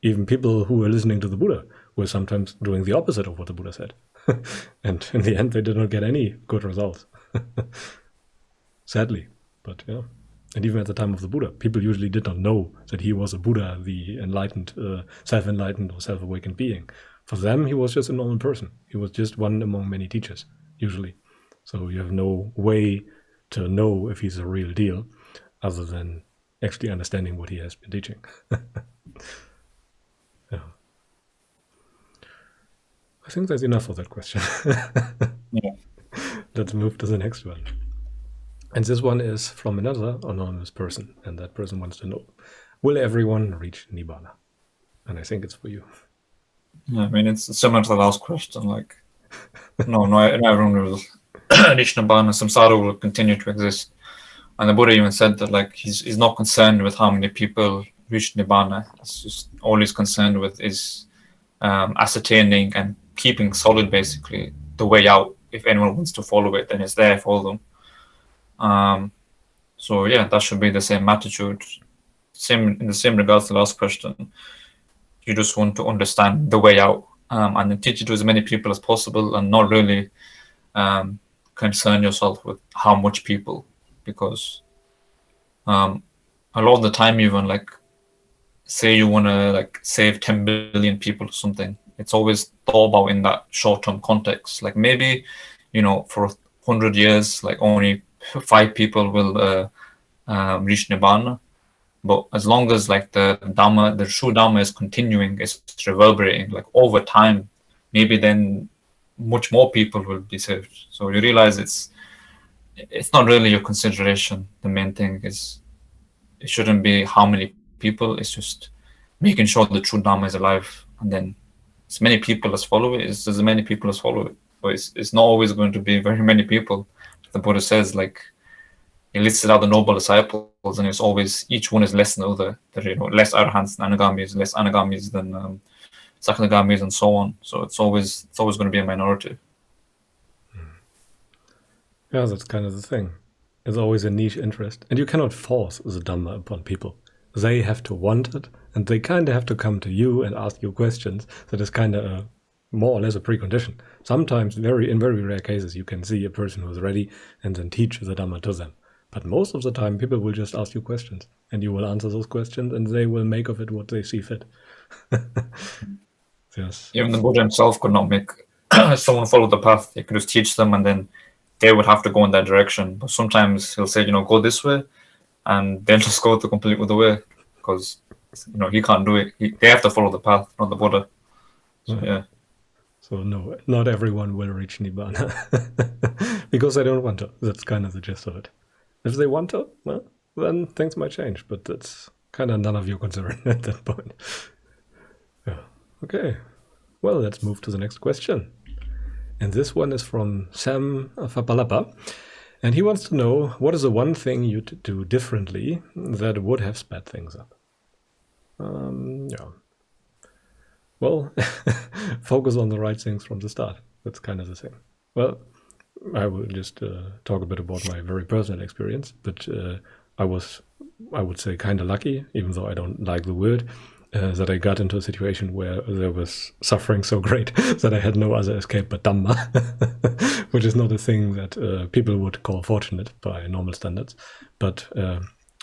Even people who are listening to the Buddha were sometimes doing the opposite of what the Buddha said. And in the end, they did not get any good results. Sadly. But yeah. And even at the time of the Buddha, people usually did not know that he was a Buddha, the enlightened, self-enlightened or self-awakened being. For them, he was just a normal person. He was just one among many teachers, usually. So you have no way to know if he's a real deal other than actually understanding what he has been teaching. Yeah. I think that's enough for that question. Yeah. Let's move to the next one. And this one is from another anonymous person, and that person wants to know, will everyone reach Nibbana? And I think it's for you. Yeah, I mean, it's similar to the last question. Like, no, everyone will reach Nibbana. Samsara will continue to exist. And the Buddha even said that, like, he's not concerned with how many people reach Nibbana. He's just all he's concerned with is ascertaining and keeping solid, basically, the way out. If anyone wants to follow it, then it's there for them. So yeah, that should be the same attitude. Same in the same regards to the last question. You just want to understand the way out, and then teach it to as many people as possible, and not really concern yourself with how much people, because a lot of the time, even like, say you want to like save 10 billion people or something, it's always thought about in that short-term context. Like maybe, for 100 years, like only 5 people will reach Nibbana. But as long as like the Dhamma, the true Dhamma is continuing, it's reverberating, like over time, maybe then much more people will be saved. So you realize it's not really your consideration. The main thing is it shouldn't be how many people, it's just making sure the true Dhamma is alive, and then as many people as follow it, it's as many people as follow it. But it's not always going to be very many people. The Buddha says, like, he listed out the noble disciples, and it's always, each one is less than the other. There are, less arahants than anagamis, less anagamis than sakadagamis, and so on. So it's always going to be a minority. Yeah, that's kind of the thing. It's always a niche interest, and you cannot force the Dhamma upon people. They have to want it, and they kind of have to come to you and ask you questions. That is kind of more or less a precondition. Sometimes, in very rare cases, you can see a person who is ready and then teach the Dhamma to them. But most of the time, people will just ask you questions, and you will answer those questions, and they will make of it what they see fit. Yes. Even the Buddha himself could not make someone follow the path. He could just teach them, and then they would have to go in that direction. But sometimes he'll say, go this way, and they'll just go the complete other way, because he can't do it. They have to follow the path, not the Buddha. So yeah. So no, not everyone will reach Nibbana because they don't want to. That's kind of the gist of it. If they want to, well, then things might change, but that's kind of none of your concern at that point. Yeah. Okay. Well, let's move to the next question. And this one is from Sam Fapalapa. And he wants to know, what is the one thing you do differently that would have sped things up? Yeah. Well, focus on the right things from the start. That's kind of the thing. Well, I will just talk a bit about my very personal experience, but I would say, kind of lucky, even though I don't like the word, that I got into a situation where there was suffering so great that I had no other escape but Dhamma, which is not a thing that people would call fortunate by normal standards. But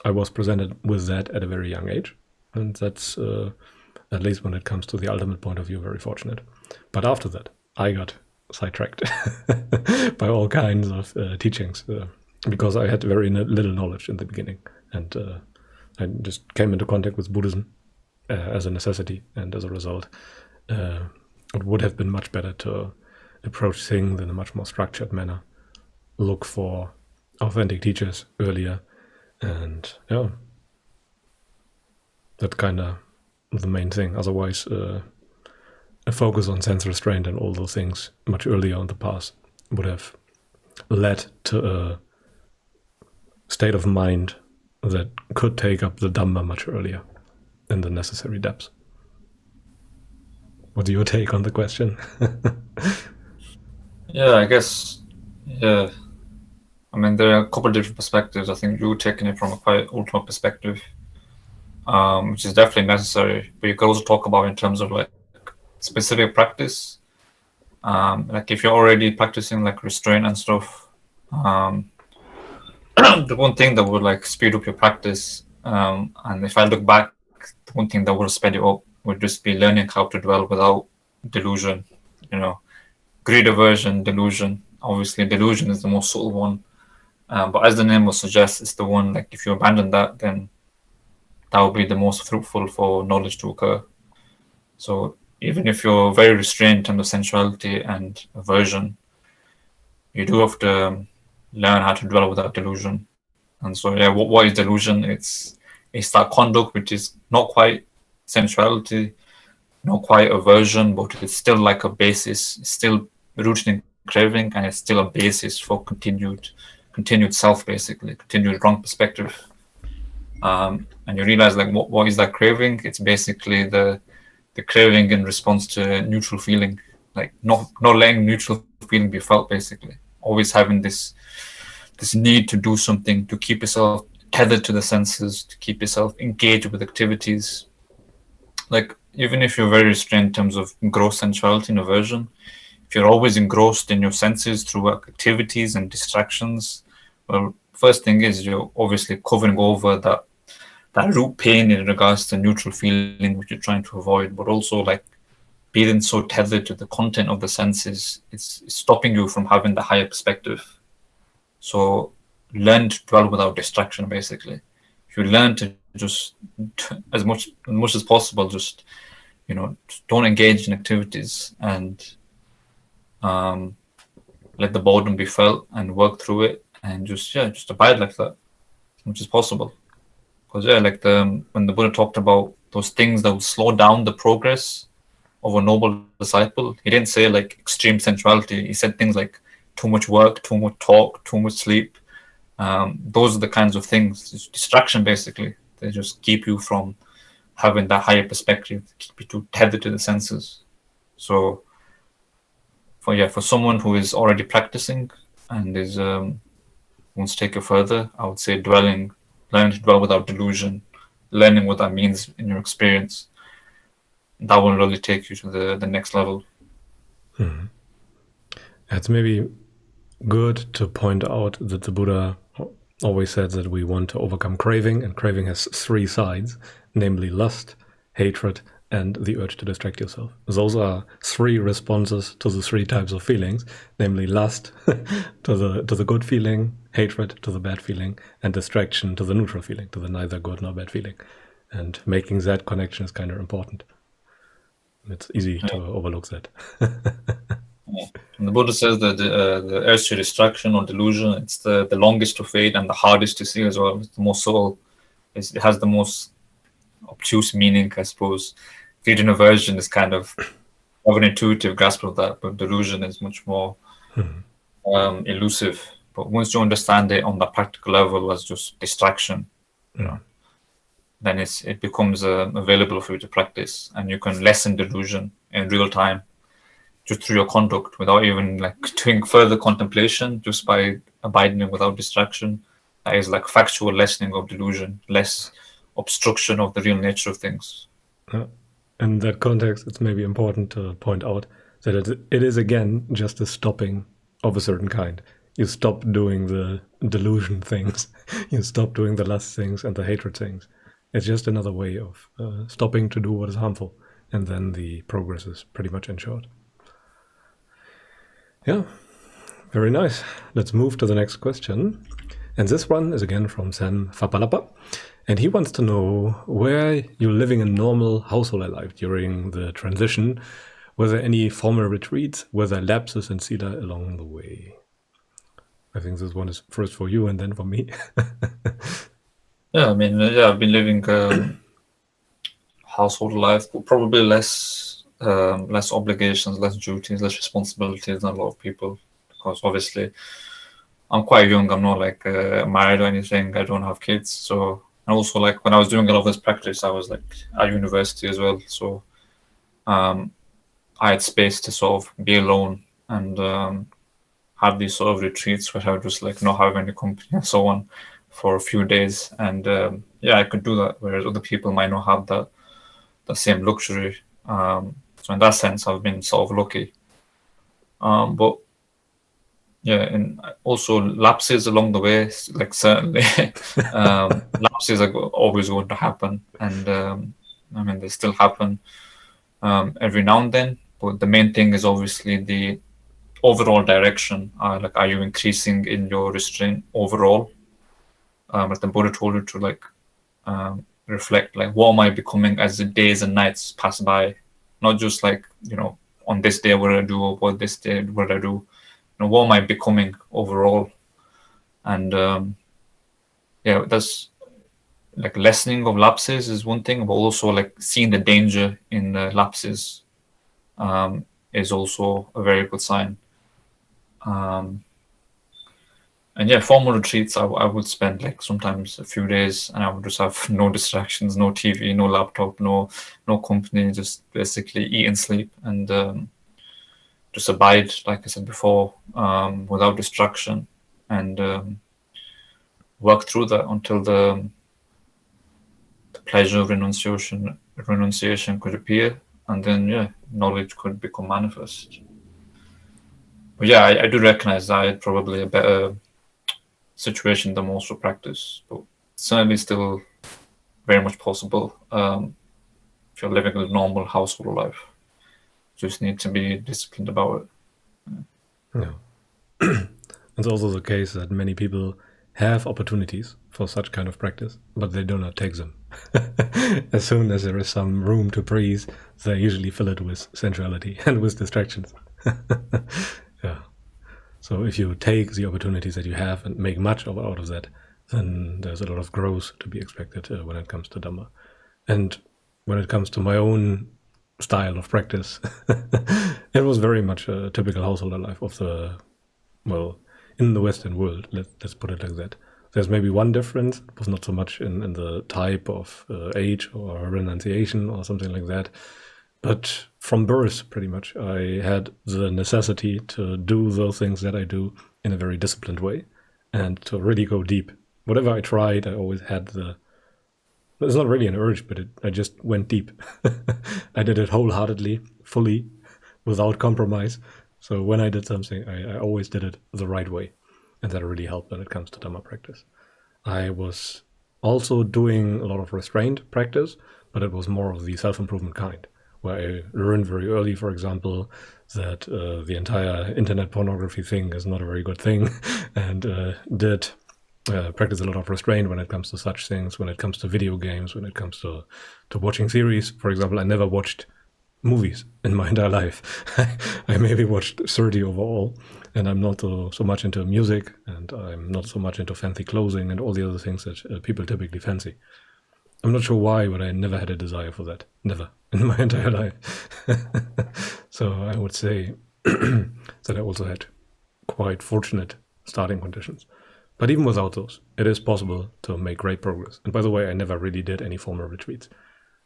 I was presented with that at a very young age, and that's, at least when it comes to the ultimate point of view, very fortunate. But after that, I got sidetracked by all kinds of teachings because I had very little knowledge in the beginning, and I just came into contact with Buddhism as a necessity, and as a result it would have been much better to approach things in a much more structured manner, look for authentic teachers earlier, and yeah, that's kind of the main thing. Otherwise a focus on sense restraint and all those things much earlier on the path would have led to a state of mind that could take up the Dhamma much earlier in the necessary depths. What's your take on the question? Yeah, I guess, yeah. I mean, there are a couple of different perspectives. I think you're taking it from a quite ultimate perspective, which is definitely necessary. But you could also talk about in terms of like specific practice. Like if you're already practicing like restraint and stuff, the one thing that would like speed up your practice, and if I look back, the one thing that would speed it up would just be learning how to dwell without delusion. Greed, aversion, delusion. Obviously, delusion is the most subtle one, but as the name will suggest, it's the one like if you abandon that, then that will be the most fruitful for knowledge to occur. So even if you're very restrained in terms of sensuality and aversion, you do have to learn how to dwell without delusion. And so, yeah, what is delusion? It's that conduct which is not quite sensuality, not quite aversion, but it's still like a basis. It's still rooted in craving, and it's still a basis for continued self, basically, continued wrong perspective. And you realize like what is that craving? It's basically the craving in response to neutral feeling, like not letting neutral feeling be felt, basically. Always having this need to do something, to keep yourself tethered to the senses, to keep yourself engaged with activities. Like even if you're very restrained in terms of gross sensuality and aversion, if you're always engrossed in your senses through activities and distractions, well, first thing is you're obviously covering over that root pain in regards to neutral feeling which you're trying to avoid, but also like being so tethered to the content of the senses, it's stopping you from having the higher perspective. So learn to dwell without distraction, basically. If you learn to just as much as possible, just don't engage in activities and let the boredom be felt and work through it, and just abide like that as much as possible. Because like when the Buddha talked about those things that would slow down the progress of a noble disciple, he didn't say like extreme sensuality. He said things like too much work, too much talk, too much sleep. Those are the kinds of things. It's distraction, basically. They just keep you from having that higher perspective, keep you too tethered to the senses. So for someone who is already practicing and is wants to take it further, I would say learning to dwell without delusion, learning what that means in your experience. That will really take you to the next level. Mm-hmm. It's maybe good to point out that the Buddha always said that we want to overcome craving, and craving has three sides, namely lust, hatred, and the urge to distract yourself. Those are three responses to the three types of feelings, namely lust to the good feeling, hatred to the bad feeling, and distraction to the neutral feeling, to the neither good nor bad feeling. And making that connection is kind of important. It's easy to overlook that. And the Buddha says that the urge to distraction or delusion, it's the longest to fade and the hardest to see as well. It's the most subtle. It has the most obtuse meaning, I suppose. Feeding aversion is kind of an intuitive grasp of that, but delusion is much more elusive. But once you understand it on the practical level as just distraction, then it becomes available for you to practice, and you can lessen delusion in real time just through your conduct without even like doing further contemplation, just by abiding without distraction. That is like factual lessening of delusion, less obstruction of the real nature of things. In that context, it's maybe important to point out that it is again just a stopping of a certain kind. You stop doing the delusion things, you stop doing the lust things and the hatred things. It's just another way of stopping to do what is harmful, and then the progress is pretty much ensured. Yeah, very nice. Let's move to the next question. And this one is again from Sam Fapalapa. And he wants to know where you're living a normal household life during the transition. Were there any formal retreats? Were there lapses in Sila along the way? I think this one is first for you and then for me. Yeah, I mean, I've been living household life, but probably less obligations, less duties, less responsibilities than a lot of people. Because obviously, I'm quite young. I'm not like married or anything. I don't have kids. So, and also like when I was doing a lot of this practice, I was like at university as well. So, I had space to sort of be alone and have these sort of retreats where I would just like not have any company and so on for a few days. And I could do that, whereas other people might not have that same luxury. So in that sense, I've been sort of lucky. But yeah, and also lapses along the way, like certainly, lapses are always going to happen, and I mean they still happen every now and then. But the main thing is obviously the overall direction. Like, are you increasing in your restraint overall? Like the Buddha told you to like reflect, like, what am I becoming as the days and nights pass by? Not just like, on this day what did I do, or what this day what did I do? What am I becoming overall? And yeah, that's like lessening of lapses is one thing, but also like seeing the danger in the lapses is also a very good sign. And yeah, formal retreats, I would spend like sometimes a few days, and I would just have no distractions, no TV, no laptop, no company, just basically eat and sleep, and just abide, like I said before, without distraction, and work through that until the pleasure of renunciation could appear, and then yeah, knowledge could become manifest. But yeah, I do recognize that I had probably a better situation than most for practice, but certainly still very much possible if you're living a normal household life. Just need to be disciplined about it. Yeah. It's also the case that many people have opportunities for such kind of practice, but they do not take them. As soon as there is some room to breathe, they usually fill it with sensuality and with distractions. Yeah. So if you take the opportunities that you have and make much out of that, then there's a lot of growth to be expected when it comes to Dhamma. And when it comes to my own style of practice, it was very much a typical householder life of the, well, in the Western world, let's put it like that. There's maybe one difference. It was not so much in the type of age or renunciation or something like that. But from birth, pretty much, I had the necessity to do those things that I do in a very disciplined way and to really go deep. Whatever I tried, I always had it's not really an urge, but I just went deep. I did it wholeheartedly, fully, without compromise. So when I did something, I always did it the right way. And that really helped when it comes to Dhamma practice. I was also doing a lot of restrained practice, but it was more of the self-improvement kind, where I learned very early, for example, that the entire internet pornography thing is not a very good thing, and did practice a lot of restraint when it comes to such things, when it comes to video games, when it comes to watching series. For example, I never watched movies in my entire life. I maybe watched 30 overall, and I'm not so much into music, and I'm not so much into fancy clothing and all the other things that people typically fancy. I'm not sure why, but I never had a desire for that. Never in my entire life. So I would say that I also had quite fortunate starting conditions. But even without those, it is possible to make great progress. And by the way, I never really did any formal retreats.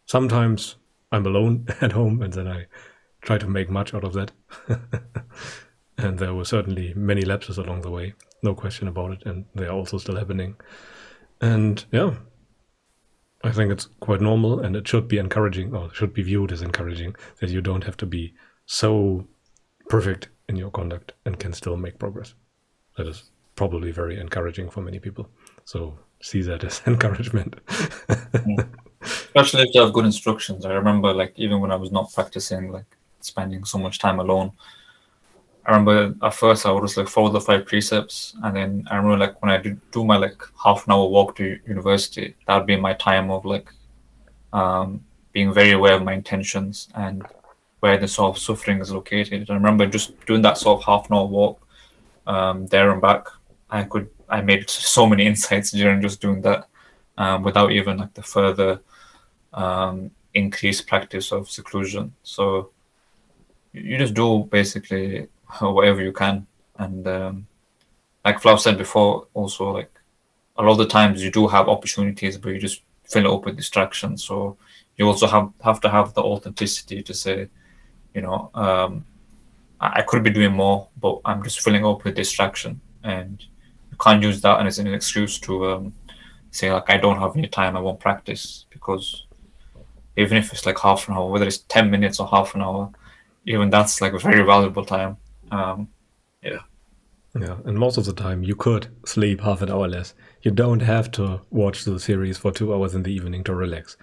Sometimes I'm alone at home, and then I try to make much out of that. And there were certainly many lapses along the way, no question about it, and they are also still happening. And yeah, I think it's quite normal, and it should be encouraging, or should be viewed as encouraging, that you don't have to be so perfect in your conduct and can still make progress. That is probably very encouraging for many people. So see that as encouragement. Especially if you have good instructions. I remember, like, even when I was not practicing, like spending so much time alone, I remember at first I would just like follow the 5 precepts, and then I remember like when I do my like half an hour walk to university, that would be my time of like being very aware of my intentions and where the sort of suffering is located. I remember just doing that sort of half an hour walk there and back. I made so many insights during just doing that without even like the further increased practice of seclusion. So you just do basically whatever you can, and like Flav said before, also like a lot of the times you do have opportunities, but you just fill it up with distractions. So you also have to have the authenticity to say, I could be doing more, but I'm just filling up with distraction, and you can't use that as an excuse to say like I don't have any time, I won't practice, because even if it's like half an hour, whether it's 10 minutes or half an hour, even that's like a very valuable time. Yeah, and most of the time you could sleep half an hour less. You don't have to watch the series for 2 hours in the evening to relax.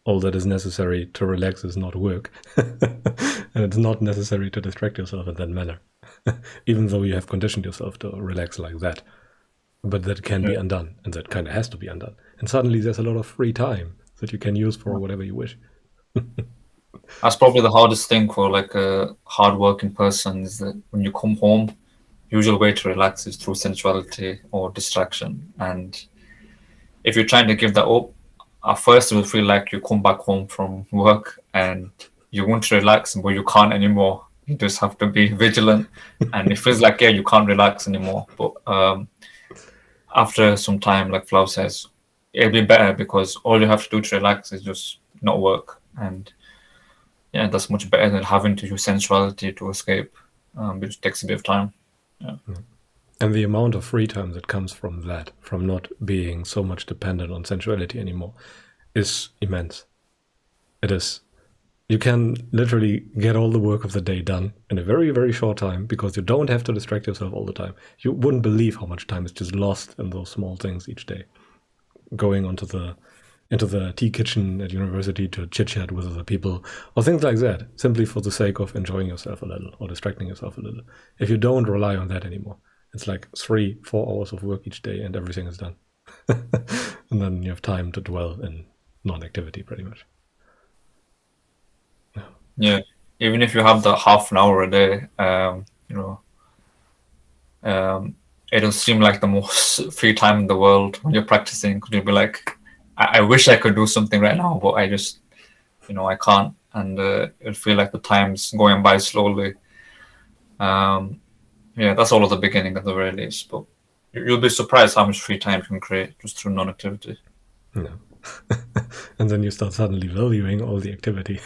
All that is necessary to relax is not work. And it's not necessary to distract yourself in that manner. Even though you have conditioned yourself to relax like that. But that can be undone, and that kind of has to be undone. And suddenly there's a lot of free time that you can use for whatever you wish. That's probably the hardest thing for like a hard-working person, is that when you come home, usual way to relax is through sensuality or distraction. And if you're trying to give that up, at first it will feel like you come back home from work and you want to relax, but you can't anymore. You just have to be vigilant, and it feels like you can't relax anymore. But after some time, like Flau says, it'll be better, because all you have to do to relax is just not work. And that's much better than having to use sensuality to escape, which takes a bit of time. Yeah. And the amount of free time that comes from that, from not being so much dependent on sensuality anymore, is immense. It is. You can literally get all the work of the day done in a very, very short time, because you don't have to distract yourself all the time. You wouldn't believe how much time is just lost in those small things each day. Going into the tea kitchen at university to chit-chat with other people, or things like that, simply for the sake of enjoying yourself a little or distracting yourself a little. If you don't rely on that anymore, it's like 3-4 hours of work each day and everything is done. And then you have time to dwell in non-activity, pretty much. Yeah, even if you have that half an hour a day, it'll seem like the most free time in the world when you're practicing, because you'll be like, I wish I could do something right now, but I just, I can't. And it'll feel like the time's going by slowly. That's all at the beginning at the very least. But you'll be surprised how much free time you can create just through non-activity. Yeah. And then you start suddenly valuing all the activity,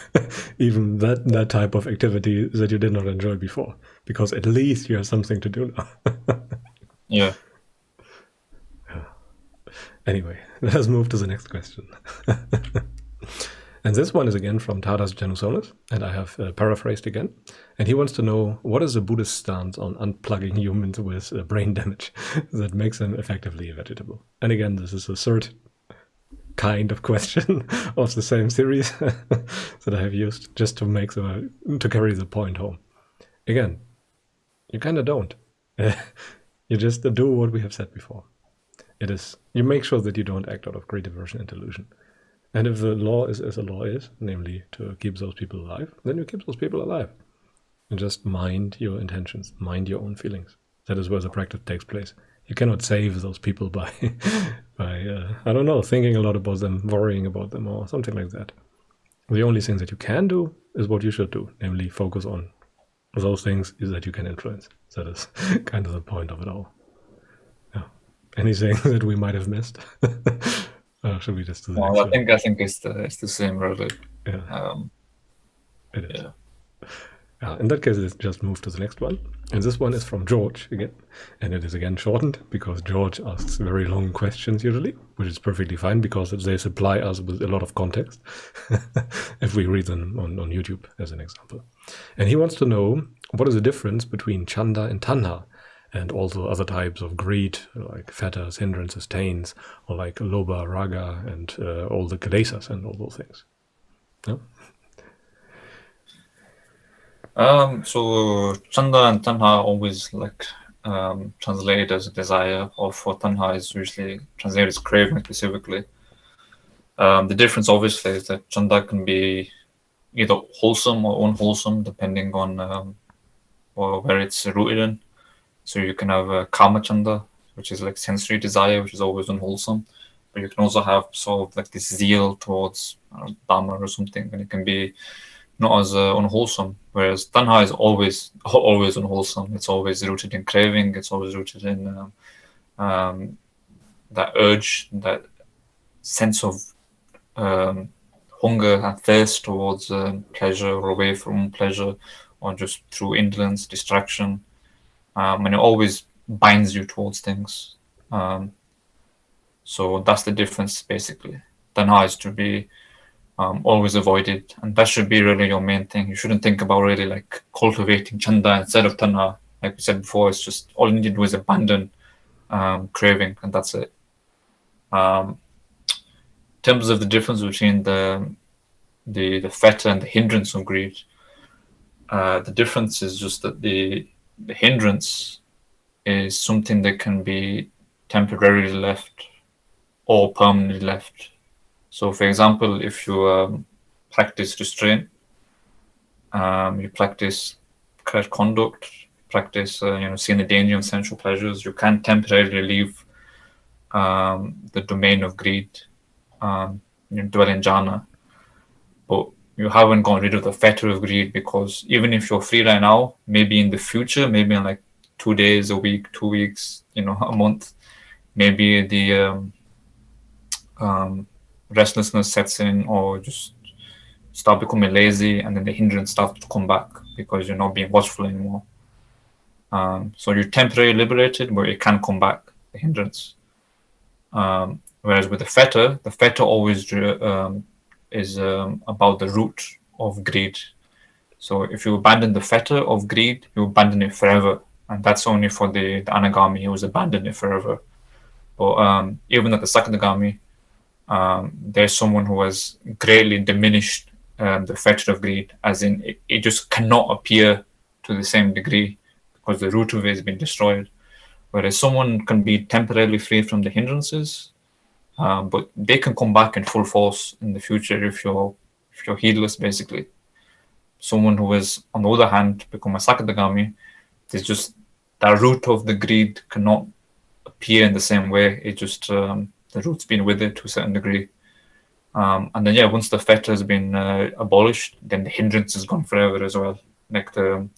even that type of activity that you did not enjoy before, because at least you have something to do now. Yeah. Anyway, let us move to the next question. And this one is again from Tadas Janusonis, and I have paraphrased again. And he wants to know, what is the Buddhist stance on unplugging humans with brain damage that makes them effectively vegetable? And again, this is a third kind of question of the same series that I have used just to carry the point home. Again, you kind of don't. You just do what we have said before. It is, you make sure that you don't act out of greed, aversion, and delusion. And if the law is as the law is, namely to keep those people alive, then you keep those people alive. And just mind your intentions, mind your own feelings. That is where the practice takes place. You cannot save those people by I don't know, thinking a lot about them, worrying about them, or something like that. The only thing that you can do is what you should do, namely focus on those things that you can influence. That is kind of the point of it all. Yeah. Anything that we might have missed? Should we just do the next one? I think it's the same, really. Yeah. It is. Yeah. In that case, let's just move to the next one. And this one is from George again. And it is again shortened, because George asks very long questions usually, which is perfectly fine, because they supply us with a lot of context if we read them on YouTube, as an example. And he wants to know, what is the difference between Chanda and Tanha, and also other types of greed, like fetters, hindrances, taints, or like lobha, raga, and all the kilesas and all those things. Yeah? So Chanda and Tanha always translated as desire, or for Tanha is usually translated as craving specifically. The difference obviously is that Chanda can be either wholesome or unwholesome, depending on or where it's rooted in. So you can have Kama Chanda, which is like sensory desire, which is always unwholesome. But you can also have sort of like this zeal towards Dhamma or something, and it can be not as unwholesome. Whereas Tanha is always unwholesome. It's always rooted in craving. It's always rooted in that urge, that sense of hunger and thirst towards pleasure or away from pleasure, or just through indolence, distraction. And it always binds you towards things. So that's the difference, basically. Tanha is to be always avoided, and that should be really your main thing. You shouldn't think about really like cultivating Chanda instead of Tanha. Like we said before, it's just all you need to do is abandon craving, and that's it. In terms of the difference between the fetter and the hindrance of greed, the difference is just that the hindrance is something that can be temporarily left or permanently left. So, for example, if you practice restraint, you practice correct conduct, practice seeing the danger of sensual pleasures, you can temporarily leave the domain of greed, dwell in jhana, but you haven't gotten rid of the fetter of greed, because even if you're free right now, maybe in the future, maybe in like 2 days, a week, 2 weeks, a month, maybe the restlessness sets in, or just start becoming lazy, and then the hindrance starts to come back because you're not being watchful anymore. So you're temporarily liberated, but it can come back, the hindrance. Whereas with the fetter always is about the root of greed. So if you abandon the fetter of greed, you abandon it forever. And that's only for the anagami who's abandoned it forever. But even at the sakadagami, there's someone who has greatly diminished the fetter of greed, as in it just cannot appear to the same degree because the root of it has been destroyed. Whereas someone can be temporarily free from the hindrances, but they can come back in full force in the future if you're heedless, basically. Someone who has, on the other hand, become a sakadagami, it's just that root of the greed cannot appear in the same way. It just the root's been with it to a certain degree. And then once the fetter has been abolished, then the hindrance is gone forever as well. Like the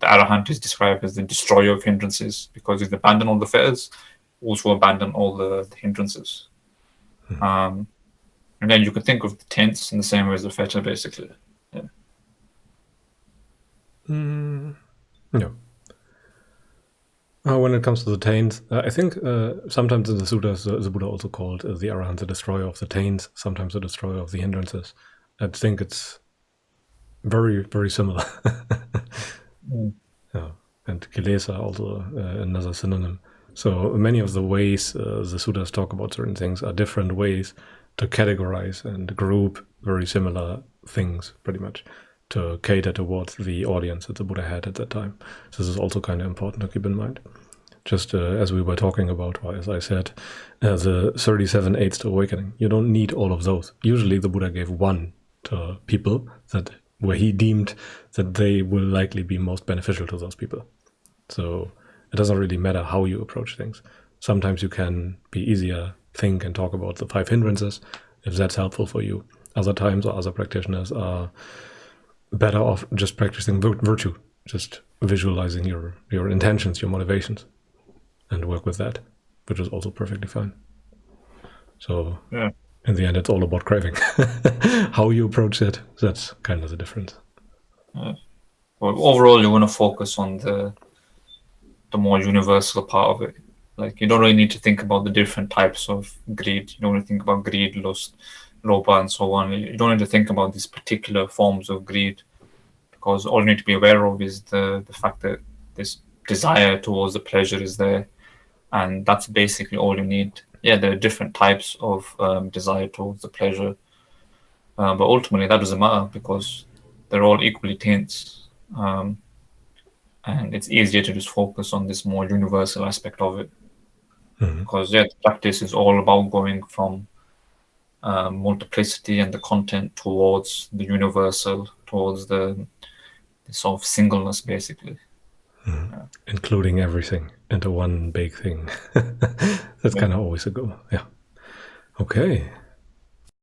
arahant is described as the destroyer of hindrances, because he's abandoned all the fetters, also abandoned all the hindrances. And then you could think of the taints in the same way as the fetter, basically. Yeah. When it comes to the taints, I think sometimes in the sutras, the Buddha also called the arahant the destroyer of the taints, sometimes the destroyer of the hindrances. I think it's very, very similar. Yeah. And kilesa also another synonym. So many of the ways the sutras talk about certain things are different ways to categorize and group very similar things, pretty much, to cater towards the audience that the Buddha had at that time. So this is also kind of important to keep in mind. Just as we were talking about, or as I said, the 37 aids to awakening, you don't need all of those. Usually the Buddha gave one to people where he deemed that they will likely be most beneficial to those people. So it doesn't really matter how you approach things. Sometimes you can be easier, think and talk about the 5 hindrances, if that's helpful for you. Other times, or other practitioners are better off just practicing virtue, just visualizing your intentions, your motivations, and work with that, which is also perfectly fine. So in the end, it's all about craving. How you approach it, that's kind of the difference. Well, overall, you want to focus on the more universal part of it. Like, you don't really need to think about the different types of greed. You don't need to think about greed, lust, lobha, and so on. You don't need to think about these particular forms of greed, because all you need to be aware of is the fact that this desire towards the pleasure is there, and that's basically all you need. There are different types of desire towards the pleasure, but ultimately that doesn't matter, because they're all equally taints. And it's easier to just focus on this more universal aspect of it. Because the practice is all about going from multiplicity and the content towards the universal, towards the sort of singleness, basically. Including everything into one big thing. That's kind of always a goal. Yeah. Okay.